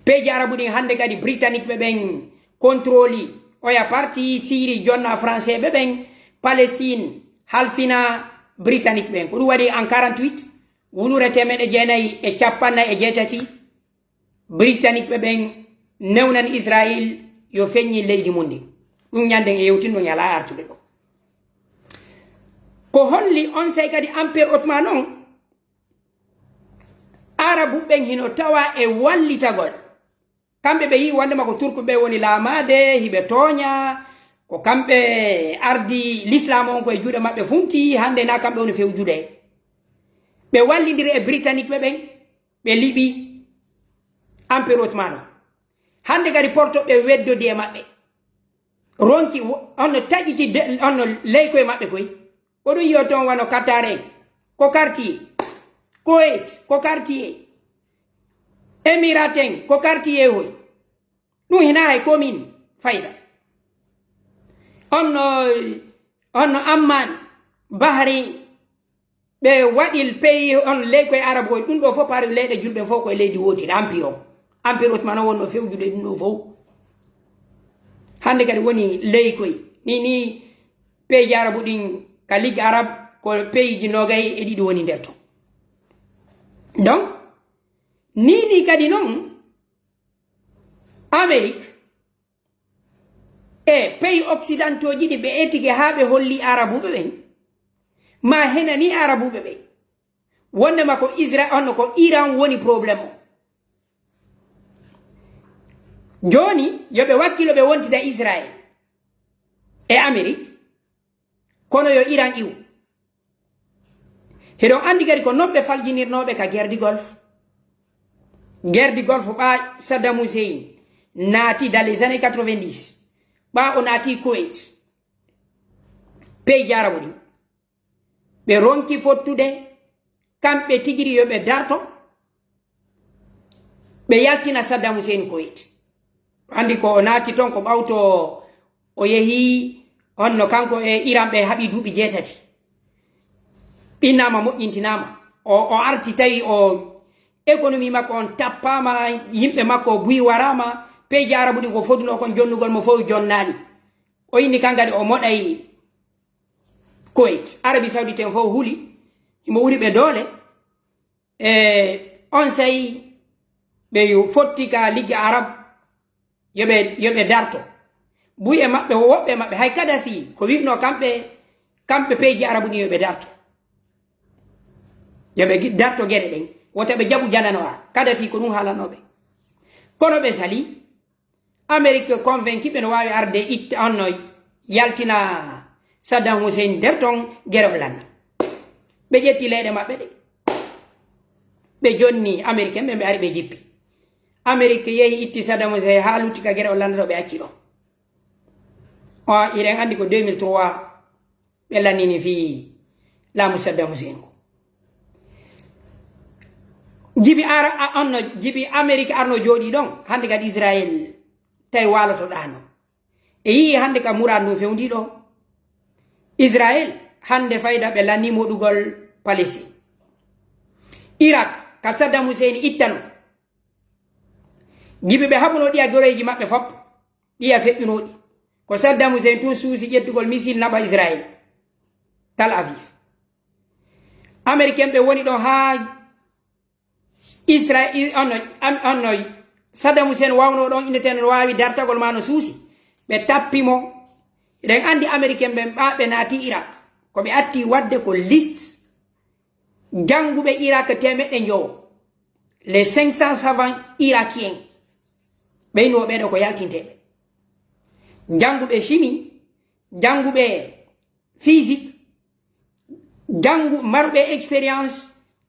pays ji arabu ɗin hande kadi britannique ɓe ɓen contrôli oya parti Syrie jonna français ɓe ɓen Palestine halfina britannique ɓen ko ɗum waɗi en 48 wulure temeɗe jeenayi e capannayi e jeetati britannique ɓe ɓen newnan Israël yo feññi leydi mum ndi ɗum ñanden e yewtinɗo yala artuɓe ɗo ko holli on say kadi empire ottoman on arabu ɓen hino tawa e wallitagol kamɓe ɓe yi wondema ko turku ɓe woni laamade hiɓe tooña ko kamɓe ardi l'islam on koye juuɗe maɓɓe funti hande na kamɓe woni fewjude ɓe wallidiri e britannique ɓe ɓen ɓe liɓi empire ottoman o hande kadi portoɓe weddodi e maɓɓe ronki onno taƴiti onno ley koye maɓɓe koye ko ɗum yiyo toon wano Qatar en ko quartier Kuwait ko quartier Émirats en ko quartier hoy ɗum hina hay commune fayda onno Amman Bahrain ɓe waɗil pays on ley koye arabe koye ɗum ɗo fof pari leyɗe julɓe fof koye leydi wotiri empire o empire ottoman o wonno fewjude ɗum ɗo fof hande kadi woni ley koye ni pays ji arabe ɗin ka ligue arabe ko pays ji nogayi e ɗiɗi woni nder ton donc ni kadi noon Amérique e pays occidentaux ji ɗi ɓe etike ha ɓe holli arabuɓe ɓen ma henani arabuɓe ɓen wondema ko Israel onno ko Iran woni probléme o joni yoɓe wakkilo ɓe wontida Israel e Amérique kono yo Iran iw heɗon andi kadi ko noɓɓe faljinirnoɓe ka guerre du golfe ɓa Saddam Hussein naati dans les années 90 ɓa o naati Kuwait pays jarabo ɗi ɓe ronki fottude kamɓe tigiri yoɓe darto ɓe yaltina Saddam Hussein Kuwait andi ko o naati ton ko ɓawto o yehi honno kanko e Iran ɓe haɓi duuɓi 7 ɓinnama moƴƴintinama o arti tawi o économie makko on tappama yimɓe makko o buyi warama pays arabu ɗi ko fotuno kon jonnugol mo fof jonnani o inni kankadi o moɗay Kuwait Arabie Saoudite en fof huuli imo uri ɓe doole on sayi ɓe fotti ka ligue arabe yoɓe darto buye maɓɓe woɓɓe maɓɓe hay Kadafi ko wino kamɓe pays arabu ɗi yoɓe darto yoɓe darto gueɗe ɗen wota ɓe jaɓu jananoa Kadafi ko ɗum haalanoɓe kono ɓe sali Amérique convaincu ɓe no wawi arde itta onno yaltina Saddam Hussein nder ton guere o lanna ɓe ƴetti leyɗe maɓɓe ɗe ɓe jonni américain ɓe ari ɓe jippi Amérique yehi itti Saddam Hussein ha lutti ka guere o landata ɓe acci ɗo iɗen andi ko 2003 ɓe lannini fi laamu Saddam Hussein ko jibi Amérique arno jooɗi ɗon hande kadi Israël tawi waloto ɗano e yii hande ka mourad ndu fewndi ɗo Israël hande fayda ɓe lanni moɗugol Palestine Irak ka Saddam Hussein ittano jibi ɓe haɓuno ɗiya goreji maɓɓe fop ɗiya feƴƴunoɗi ko Saddam Hussein tun suusi ƴettugol missile naɓa Israël Tel Aviv américain ɓe woni ɗon ha Israël onno Saddam Hussein wawno ɗon inneten no wawi dartagol ma no suusi ɓe tappimo eɗen andi américain ɓe naati Irak ko ɓe atti wadde ko liste janguɓe Irak temeɗɗe jowo les 500 savants irakiens ɓeyno ɓeɗo ko yaltinteɓe janguɓe chimie janguɓe physique maruɓe expérience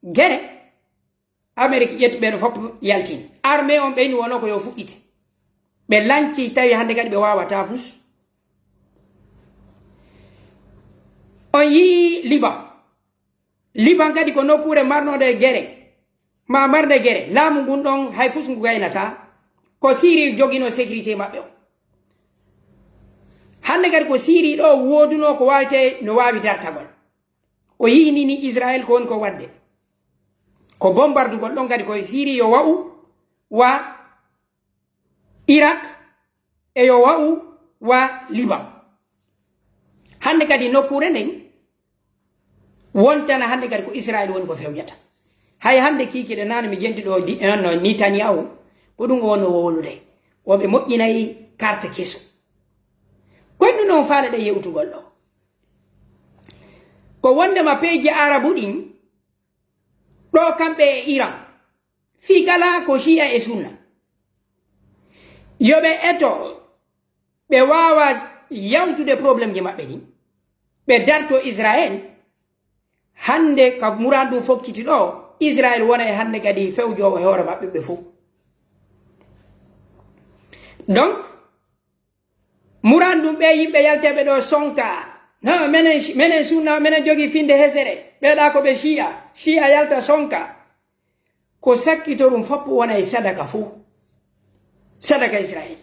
guere Amérique ƴetti ɓeɗo fof yaltini armée on ɓeyni wono ko yo fuɗɗite ɓe lanci tawi hande kadi ɓe wawata fus on yii Liban kadi ko nokkure marnode guere ma marde guere laamu ngun ɗon hay fus ngu gaynata ko Syrie jogino sécurité maɓɓe o hande kadi ko Syrie ɗo woduno ko wawite no wawi dartagol o yinini Israël ko woni ko wadde ko bombardugol ɗon kadi ko Syrie yo wa'u wa Irak e yo wa'u wa Liban hande kadi nokkure nden wontana hande kadi ko Israël woni ko fewjata hay hande kikiɗe nane mi jenti ɗo no Netanyahu ko ɗum o wonno wowlude woɓe moƴƴinayi carte keso koyno noon faale ɗe yewtugol ɗo ko wondema peeji arabu ɗin ɗo kamɓe e Iran fi kala ko Shia e Sunna yoɓe eto ɓe wawa yawtude probléme ji maɓɓe ɗin ɓe darto Israël hande ka mourad ɗum fokkiti ɗo Israël wona e hande kadi fewjowo hoore maɓɓe ɓe fof donc mourad ɗum ɓe yimɓe yalteɓe ɗo sonka no menen Sunna menen jogi finde hesere ɓeɗa ko ɓe Shia yalta sonka ko sakkito ɗum foppo wona e sadaka fof sadaka Israël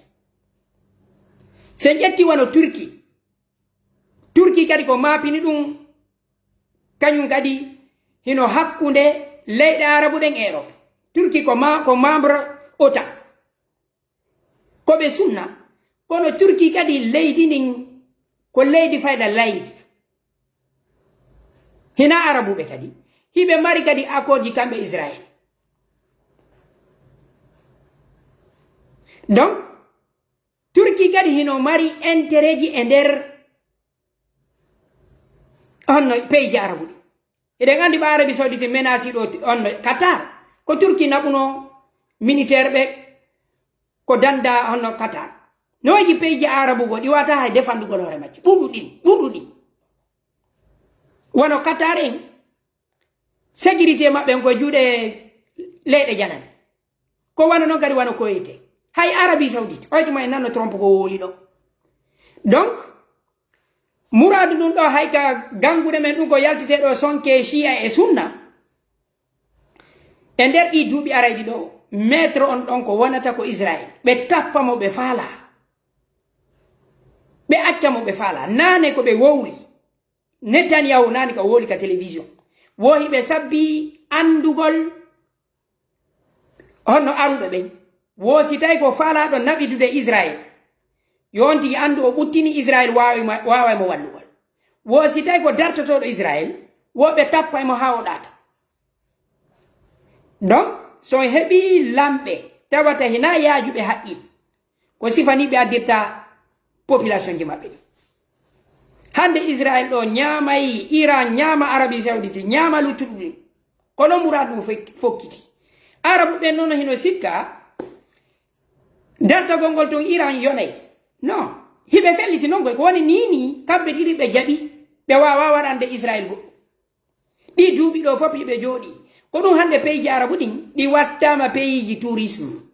sen ƴetti wono Turki kadi ko mapini ɗum kañum kadi hino hakkunde leyɗe arabu ɗen e Europe Turki ko membre OTAN koɓe Sunna kono Turki kadi leydi ndin ko leydi fayda laïque hina arabuɓe kadi hiɓe mari kadi accord ji kamɓe Israël donc Turki kadi hino mari intérêt ji e nder honno pays ji arabu ɗi eɗen andi ɓa Arabie Saoudite menaci ɗo on Qatar ko Turki naɓuno militaire ɓe ko danda honno Qatar noji peyji arabu go ɗi wata hay defandugol hoore macce ɓurɗuɗi wono Qatar en sécurité maɓɓe ko juuɗe leyɗe janani ko wana noon kadi wano koyete hay Arabie Saoudite oytuma e nanno trompe ko woli ɗo donc muradu ɗum ɗo hay ka gangude men ɗum ko yaltite ɗo sonke shia e sunna e nder ɗi duuɓi arayɗi ɗo maître on ɗon ko wonata ko Israël ɓe tappa mo ɓe faala ɓe acca mo ɓe faala nane ko ɓe wowli Netanyahu nani ka woli ka télévision wohi ɓe sabbi andugol honno aruɓe ɓen wosi tawi ko faalaɗo naɓitude Israël yonti andu o ɓuttini Israël waway mo wallugol wosi tawi ko dartotoɗo Israël woɓe tappa e mo ha o ɗata donc so heɓi lamɓe tawata hina yaajuɓe haqqil ko sifani ɓe addirta population ji maɓɓe ɗi hande Israël ɗo ñaamayi Iran ñaama Arabie Saoudite ñaama luttuɗum kono muradu fokkiti arabu ɓen noon hino sikka dartagol ngol ton Iran yonay non hiɓe felliti noon koy ko woni nini kamɓe ɗiɗi ɓe jaɓi ɓe wawa waɗande Israël goɗɗo ɗi duuɓi ɗo fof ɓe jooɗi ko ɗum hande peyji arabu ɗin ɗi wattama peyji tourisme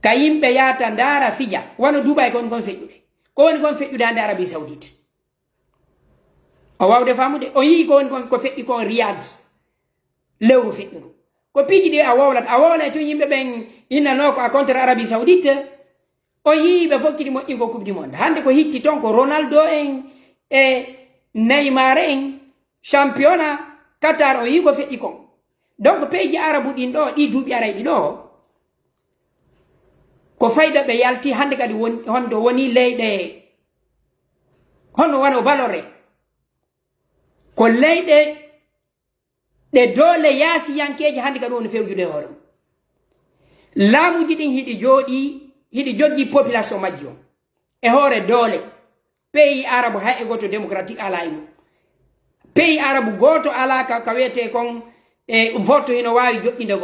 ka yimɓe yahata ndaara fija wano Dubai ko woni kon feƴƴude ko woni kon feƴƴude hande Arabie Saoudite o wawde famude o yii ko woni kon ko feƴƴi kon Riyad lewru feƴƴudu ko piiji ɗi a wowlat tun yimɓe ɓen innano ko a contre Arabie Saoudite o yii ɓe fokkiti moƴƴi ko coupe du monde hande ko hitti toon ko Ronaldo en e Neymar en championnat Qatar o yii ko feƴƴi kon donc peyji arabu ɗin ɗo ɗi duuɓi arayɗi ɗo ko fayda ɓe yalti hande kadi hondo woni leyɗe hono wano balore ko leyɗe ɗe doole yaasiyankeje hande kadi woni fewjude hoore mum laamuji ɗin hiɗi joggi population majji on e hoore doole pays arabu hay e goto démocratique ala e mum pays arabu goto ala ka wiyete kon e vote hino wawi joɗɗinde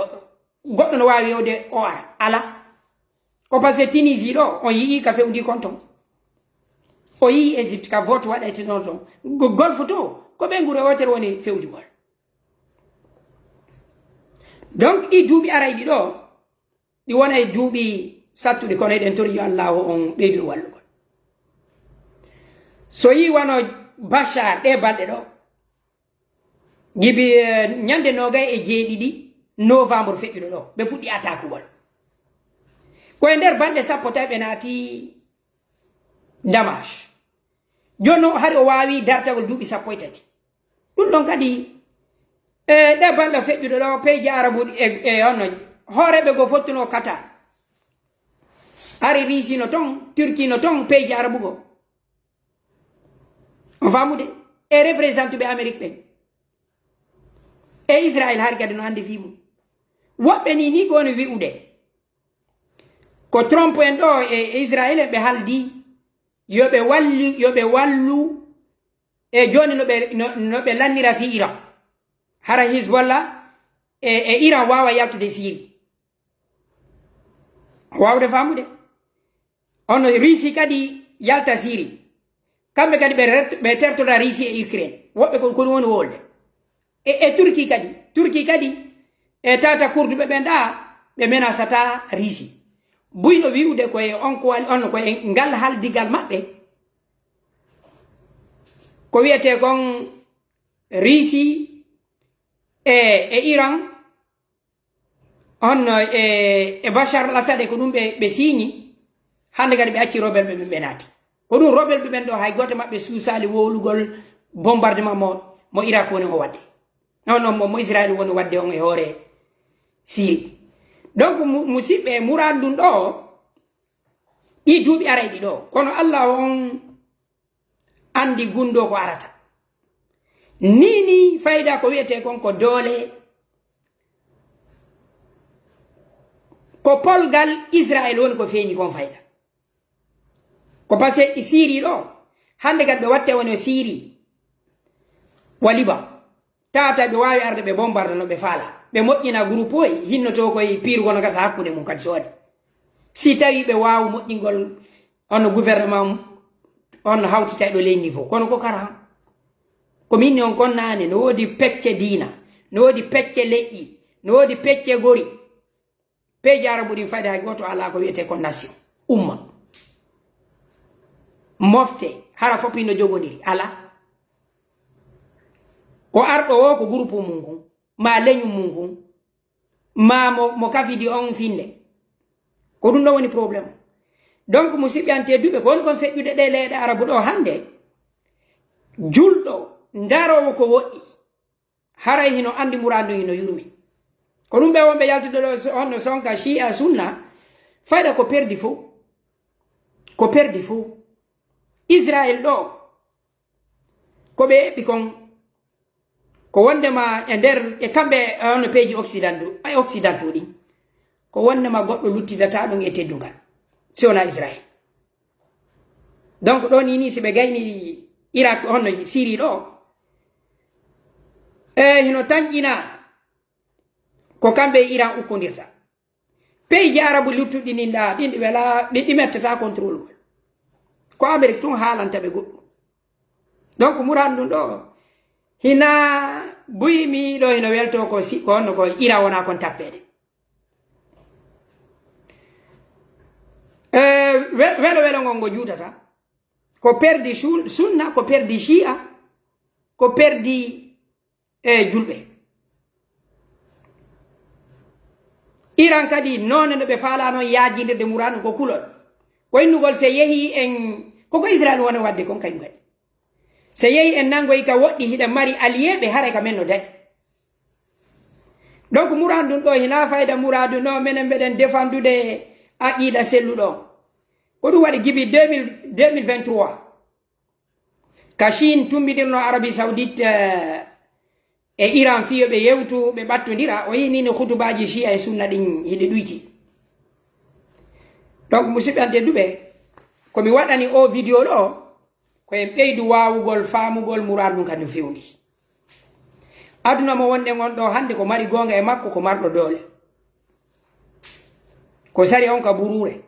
goɗɗo no wawi yewde o ara ala ko par ce que Tunisie ɗo on yii ka fewndi kon ton o yii Égypte ka vote waɗayte ɗon ton golfe to ko ɓe ngure wotere woni fewjugol donc ɗi duuɓi arayɗi ɗo ɗi wona e duuɓi sattuɗi kono eɗen tori yo allahu on ɓeydu wallugol so yi wano Bachar ɗe balɗe ɗo gibi ñande 27 novembre feƴƴuɗo ɗo ɓe fuɗɗi attaquegol koye nder balɗe sappo tawi ɓe naati Damas joni noon hari o wawi dartagol duuɓi 13 ɗum ɗon kadi ɗe balɗe feƴƴuɗo ɗo peyji arabuɗi e honno hooreɓe go fottuno Qatar ari Russie no ton Turquie no ton peyji arabu go on famude e représente ɓe Amérique ɓen e Israël hari kadi no andi fimum woɓɓe ni goni wi'ude ko Trump en ɗo e Israël ɓe haldi yoɓe wallu e joni no ɓe lannira fi Iran hara Hezbollah e Iran wawa yaltude Syrie wawde famude ono Russie kadi yalta Syrie kamɓe kadi ɓe tertoda Russie e Ukraine woɓɓe ko ɗum woni wolde e Turquie kadi e tata kurduɓe ɓen ɗa ɓe menasata Russie buyɗo wi'ude koye on koye ngal haldigal maɓɓe ko wiyete kon Russie e Iran on e Bachar al-Assad ko ɗum ɓe signi hande kadi ɓe acci robel ɓe naati ko ɗum robel ɓe ɓen ɗo hay goto maɓɓe suusali wowlugol bombardement mo Irak woni o wadde non mo Israël woni wadde on e hoore Syrie donc musidɓe muradu ɗum ɗo ɗi duuɓi arayɗi ɗo kono Allah on andi gundo ko arata nini fayda ko wiyete kon ko doole ko polgal Israël woni ko feeñi kon fayda ko par ce que Syrie ɗo hande kadi ɓe watte woni Syrie wa Liban tata ɓe wawi arde ɓe bombarda no ɓe faala ɓe moƴƴina groupe o hinnoto koye pirugono gasa hakkude mum kadi soode si tawi ɓe wawa moƴƴingol on gouvernement on hawtita ɗo leydi fof kono ko kara ko minni on kon nane no woodi pecce diina no woodi pecce leƴƴi no woodi pecce gori peeje arabu ɗin fayde hay goto ala ko wiyete ko nation umma mofte hara fopi no jogodiri ala ko arɗo o ko groupe mum kon ma leñum mum kon ma mo kafidi on finde ko ɗum ɗo woni probléme donc musidɓe an tedduɓe ko woni kon feƴƴude ɗe leyɗe arabu ɗo hande julɗo darowo ko woɗɗi haray hino andi murandu hino yurmi ko ɗum ɓe wonɓe yaltude ɗo onno sonka shia sunna fayda ko perdi fof ko perdi fof israel ɗo ko ɓe eɓɓi kon ko wondema e nder e kamɓe ono peeji occident ɗin ko wondema goɗɗo luttidata ɗum e teddugal si wona israel donc ɗo ni si ɓe gayni irak honno syrie ɗo hino tañƴina ko kamɓe iran ukkodirta peeji arabu luttuɗi ɗin ɗa ɗin ɗi wela ɗi mettata contrôle ngol ko amérique tun haalanta ɓe goɗɗum donc muran ɗum ɗo hina buyimi ɗo hino welto ko ko honno ko iran wona kon tappede welo ngol ngo juutata ko perdi sunna ko perdi shia ko perdi julɓe iran kadi noone no ɓe faala noon yaajidirde muranu ko kulol ko innugol so yeehi en koko israel wona wadde kon kañum kadi so yeehi en nangoyi ka woɗɗi hiɗen mari allié ɓe haray ka men no dañi donc muradu ɗum ɗo hina fayda muradu no minen mbeɗen défendude aqida selluɗo ko ɗum waɗi gibi 2023 ka Chine tumbiɗirno Arabie Saoudite e Iran fiyo ɓe yewtu ɓe ɓattodira o yini no hutubaji shia e sunna ɗin hiɗe ɗuyti donc musidɓe an tedduɓe komi waɗani o vidéo ɗo koyen ɓeydu wawugol famugol murad ɗum kadi fewndi aduna mo wonɗe gon ɗo hande ko mari gonga e makko ko marɗo doole ko sari on ka burure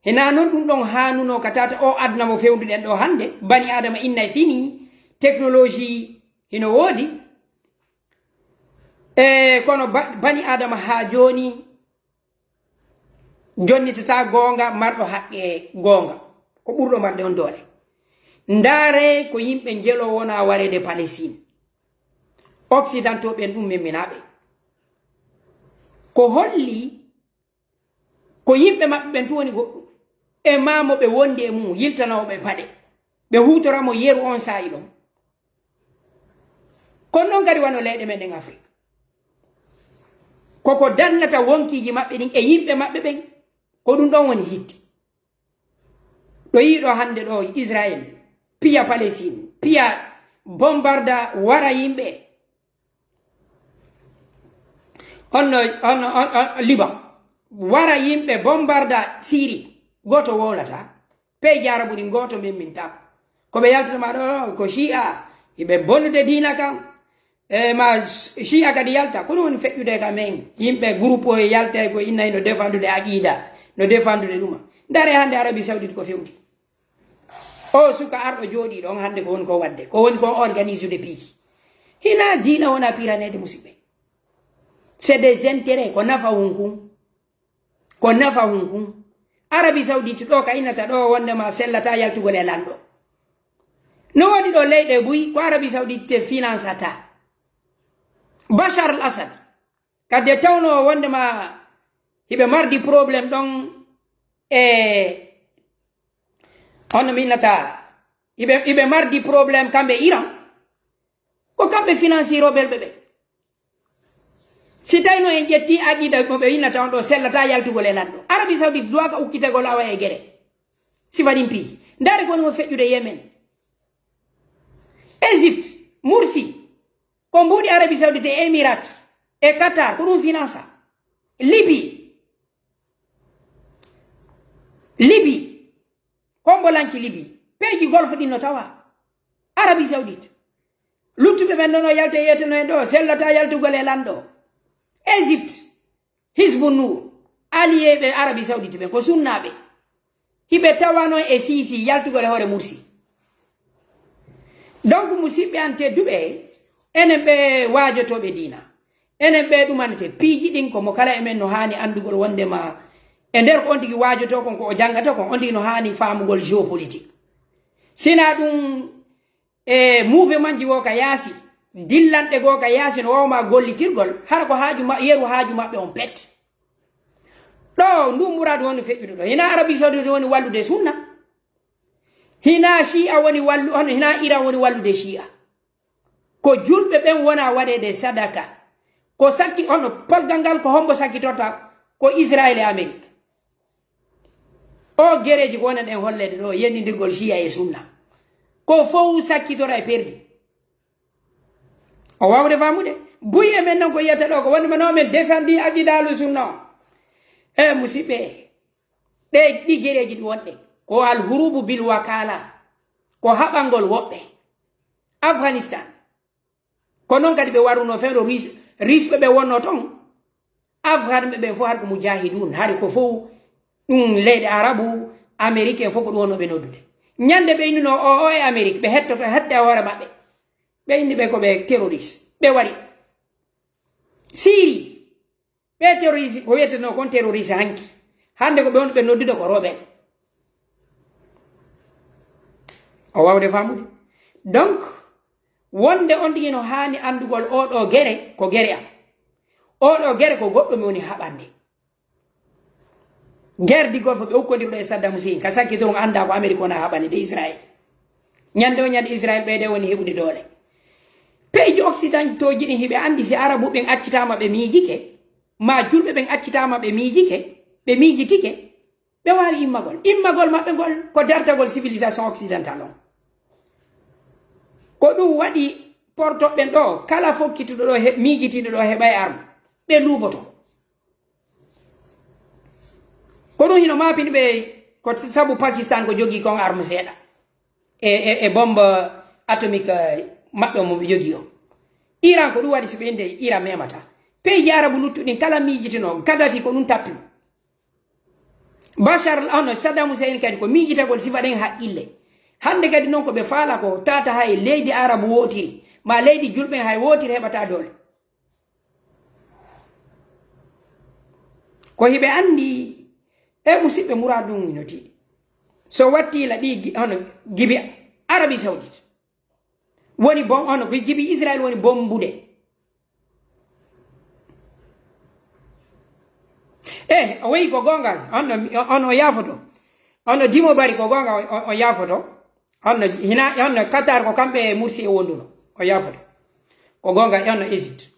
hina noon ɗum ɗon hanuno ka tata o aduna mo fewnduɗen ɗo hande bani adama inna fini technologie hino woodi kono bani adama ha joni jonnitata gonga marɗo haqqe gonga ko ɓurɗo marde on doole ndaare ko yimɓe jelo wona warede Palestine occidentaux ɓen ɗum memminaɓe ko holli ko yimɓe maɓɓe ɓen tu woni goɗɗum e mamo ɓe wondi e mum yiltanoɓe paɗe ɓe hutoramo yeru on sayi ɗon kono noon kadi wano leyɗe men ɗen Afrique koko dannata wonkiji maɓɓe ɗin e yimɓe maɓɓe ɓen ko ɗum ɗon woni hitti ɗo yiɗo hande ɗo Israel piya Palestine piya bombarda wara yimɓe on Liban wara yimɓe bombarda Syrie goto wowlata pe jarabu ɗin goto memmintako koɓe yaltatama ɗo ko shia iɓe bonnude dina kam ma shia kadi yalta kono woni feƴƴude ka men yimɓe groupe o yalta ko innayi no défendude aqida no défendude ɗuma dare hande Arabie Saoudite ko fewti o suka arɗo jooɗi ɗon hande ko woni ko wadde ko woni ko organise de piiji hina dina wona piranede musidɓe c'est des intérêts ko nafa hunkun ko nafa hunkun Arabie Saoudite ɗo ka innata ɗo wondema sellata yaltugol e lanɗo no woni ɗo leyɗe buyi ko Arabie Saoudite finançata Bachar al-Assad kadi tawno wondema hiɓe mardi probléme ɗon e on minata iɓe mardi probléme kamɓe Iran ko kamɓe financiroɓel ɓe si tawino en ƴetti aqida mo ɓe winnata on ɗo sellata yaltugol e lanɗo Arabie Saoudite doit ka ukkitegol awa e guere si faɗin piiji ndaari ko wonimo feƴƴude Yemen Égypte Mursi ko mbuɗi Arabie Saoudite e Émirats e Qatar ko ɗum finance Libye kombo lanci Libye peeji golfe ɗin no tawa Arabie Saoudite luttuɓe ɓen ɗon o yalte yeteno en ɗo sellata yaltugol e lanɗo Égypte Hizbu Nour allié ɓe Arabie Saoudite ɓe ko sunnaɓe hiɓe tawano e Sisi yaltugol e hoore Mursi donc musidɓe an tedduɓe enen ɓe waajotoɓe diina enen ɓe ɗumanete piiji ɗin komo kala emen no hani andugol wondema e nder ko on tigi waajoto kon ko o jangata kon on tigi no hani famugol géopolitique sina ɗum e mouvement ji wo ka yaasi dillanɗe goo ka yaasi no wawma gollitirgol hara ko yeru haaju maɓɓe on pet ɗo ndu muradu woni feƴƴude ɗo hina Arabie Saoudite woni wallude sunna hina Shia woni hina Iran woni wallude Shia ko julɓe ɓen wona waɗede sadaka ko sakki ono polgal ngal ko hombo sakkitorta ko Israël e Amérique o gereji ko wonen en hollede ɗo yennidirgol Shia e sunna ko fof sakkitora e perdi o wawde famude buye men non ko yiyata ɗo ko wonde no men défendi aqidalu sunna o e musidɓe ɗe ɗi gereji ɗi wonɗe ko al hurubu bil wakala ko haɓangol woɓɓe Afghanistan ko noon kadi ɓe waruno fewɗo risɓe ɓe wonno toon Afghan ɓe fof har ko mujahidun hari ko fof ɗum leyɗe arabu Amérique en fof ko ɗum wonno ɓe noddude ñande ɓe innino o e Amérique ɓe hettoto hette hoore maɓɓe ɓe inni ɓe ko ɓe terroriste ɓe wari Syrie ɓe terroriste ko wiyeteno kon terroriste hanki hande ko ɓe woni ɓe noddude ko roɓen o wawde famude donc wonde on tigi no hani andugol oɗo gere ko gere am oɗo gere ko goɗɗo mi woni haɓande gerdigol fo ɓe ukkodirɗo e Saddam Hussein ka sakki toon anda ko Amérique wona haɓande de Israël ñande o ñande Israël ɓeyde woni heɓude doole pays occident toji ɗin hiɓe andi si arabu ɓen accitama ɓe miijike ma julɓe ɓen accitama ɓe miijike ɓe miijitike ɓe wawi immagol maɓɓe ngol ko dartagol civilisation occidental on ko ɗum waɗi portoɓɓen ɗo kala fokkituɗo ɗo miijitiɗo ɗo heɓay arme ɓe luuboto ko ɗum hino mapini ɓe ko sabu Pakistan ko jogui kon arme seeɗa e bombe atomique maɓɓe mo ɓe jogui o Iran ko ɗum waɗi so ɓe inde Iran memata pays ji arabu luttuɗin kala miijitino Kadafi ko ɗum tappi Bachar ono Saddam Hussein kadi ko miijitagol sifa ɗen haqqille hande kadi noon ko ɓe faala ko tata hay leydi arabu wotiri ma leydi julɓen hay wotiri heɓata doole ko hiɓe andi e musidɓe muradu ɗum no tiiɗi so wattila ɗi hono gibi Arabie Saoudite woni hono ko gibi Israël woni bombude o wayi ko gonga ono yafoto ono Dimo Bari ko gonga o yafoto honno Qatar ko kamɓe Mursi e wonduno o yafoto ko gonga honno Égypte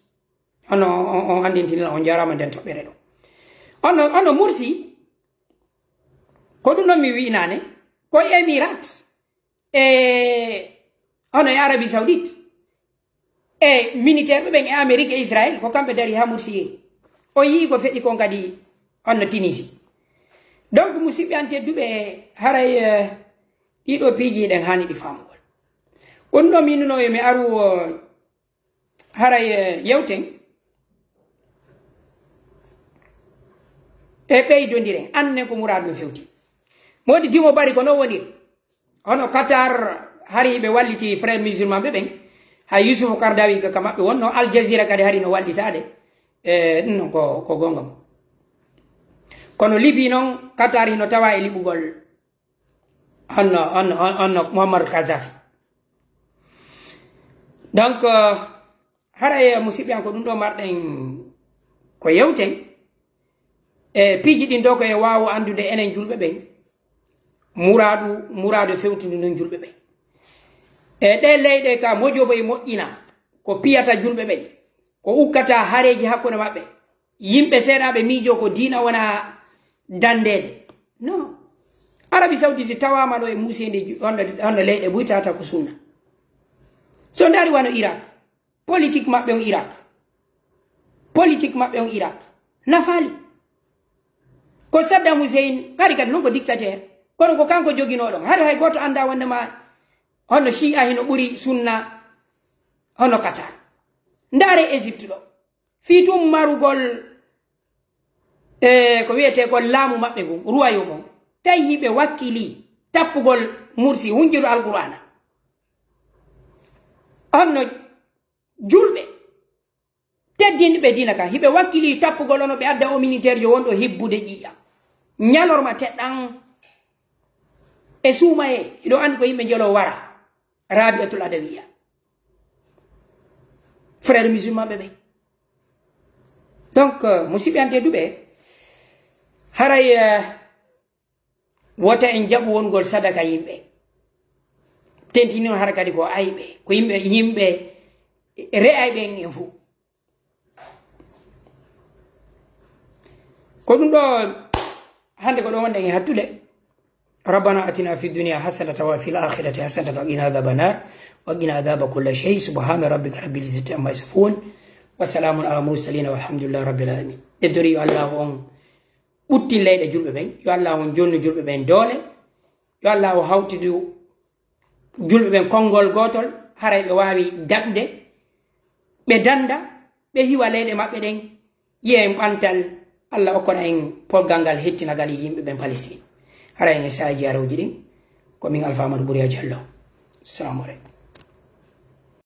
ono on andintinila on jarama nden toɓɓere ɗo ono Mursi ko ɗum ɗon mi winane ko Émirat ono e Arabie Saoudite e militaire ɓe ɓen e Amérique e Israël ko kamɓe dari ha Mursi yehi o yii ko feƴƴi kon kadi onno Tunisie donc musidɓe an tedduɓe haray ɗiɗo piiji ɗen hani ɗi famugol on ɗo minuno yomi aru haray yewten e ɓeydodiren annen ko muradu no fewti modi Dimo Bari ko non woniri hono Qatar hari ɓe walliti frère musulman ɓe ɓen hay Youssouf Kardawi ka maɓɓe wonno Al Jazeera kadi hari no wallitade ɗum non ko gonga mo kono Libye noon Qatar hino tawa e liɓugol honno Muammar Kadhafi donc haray musidɓe an ko ɗum ɗo marɗen ko yewten e piiji ɗin ɗo ko e wawu andude enen julɓe ɓen muradu fewtude non julɓe ɓen e ɗe leyɗe ka mojobo e moƴƴina ko piyata julɓe ɓen ko ukkata hareji hakkude maɓɓe yimɓe seeɗaɓe miijo ko diina wona dandede non Arabie Saoudite tawama ɗo e musede honno leyɗe buytata ko sunna so dari wano Irak politique maɓɓe on Irak nafaali ko Saddam Hussein kadi noon ko dictateur kono ko kanko joginoɗon hari hay goto anda wondema honno Shia hino ɓuuri sunna hono Qatar ndare Égypte ɗo fi tum marugol ko wiyete gol laamu maɓɓe ngun ruwayo mon tawi ɓe wakkili tappugol Mursi wunjiɗo alqur'ana honno julɓe teddinɓe dina ka hiɓe wakkili tappugol ono ɓe adda o militaire jo wonɗo hibbude ƴiƴam ñalorma teɗɗan e suumaye iɗo andi ko yimɓe jolo wara Rabiatul Adawiya frère musulman ɓe ɓe donc musidɓe an tedduɓe haray wota en jaɓu wongol sadaka yimɓe tentini on hara kadi ko ayɓe ko yimɓe re'ayɓe en fuu ko ɗum ɗo hande ko ɗo wonɗen e hattude ربنا اتنا في الدنيا حسنه وفي الاخره حسنه وقنا عذاب النار وقنا عذاب كل شيء سبحان ربك رب العزه عما يصفون وسلام على المرسلين والحمد لله رب العالمين edori yo Allah on ɓutti leyɗe julɓe ɓen yo Allah on jonni julɓe ɓen doole yo Allah o hawtidi julɓe ɓen konngol gotol haray ɓe wawi daɓde ɓe danda ɓe hiwa leyɗe maɓɓe ɗen yiyen ɓantal Allah okkona en polgal ngal hettinagal yimɓe ɓen Palestine haray en saji arawji ɗin komin Alpha Amadou Bourya Diallo. Assalamu alaikum.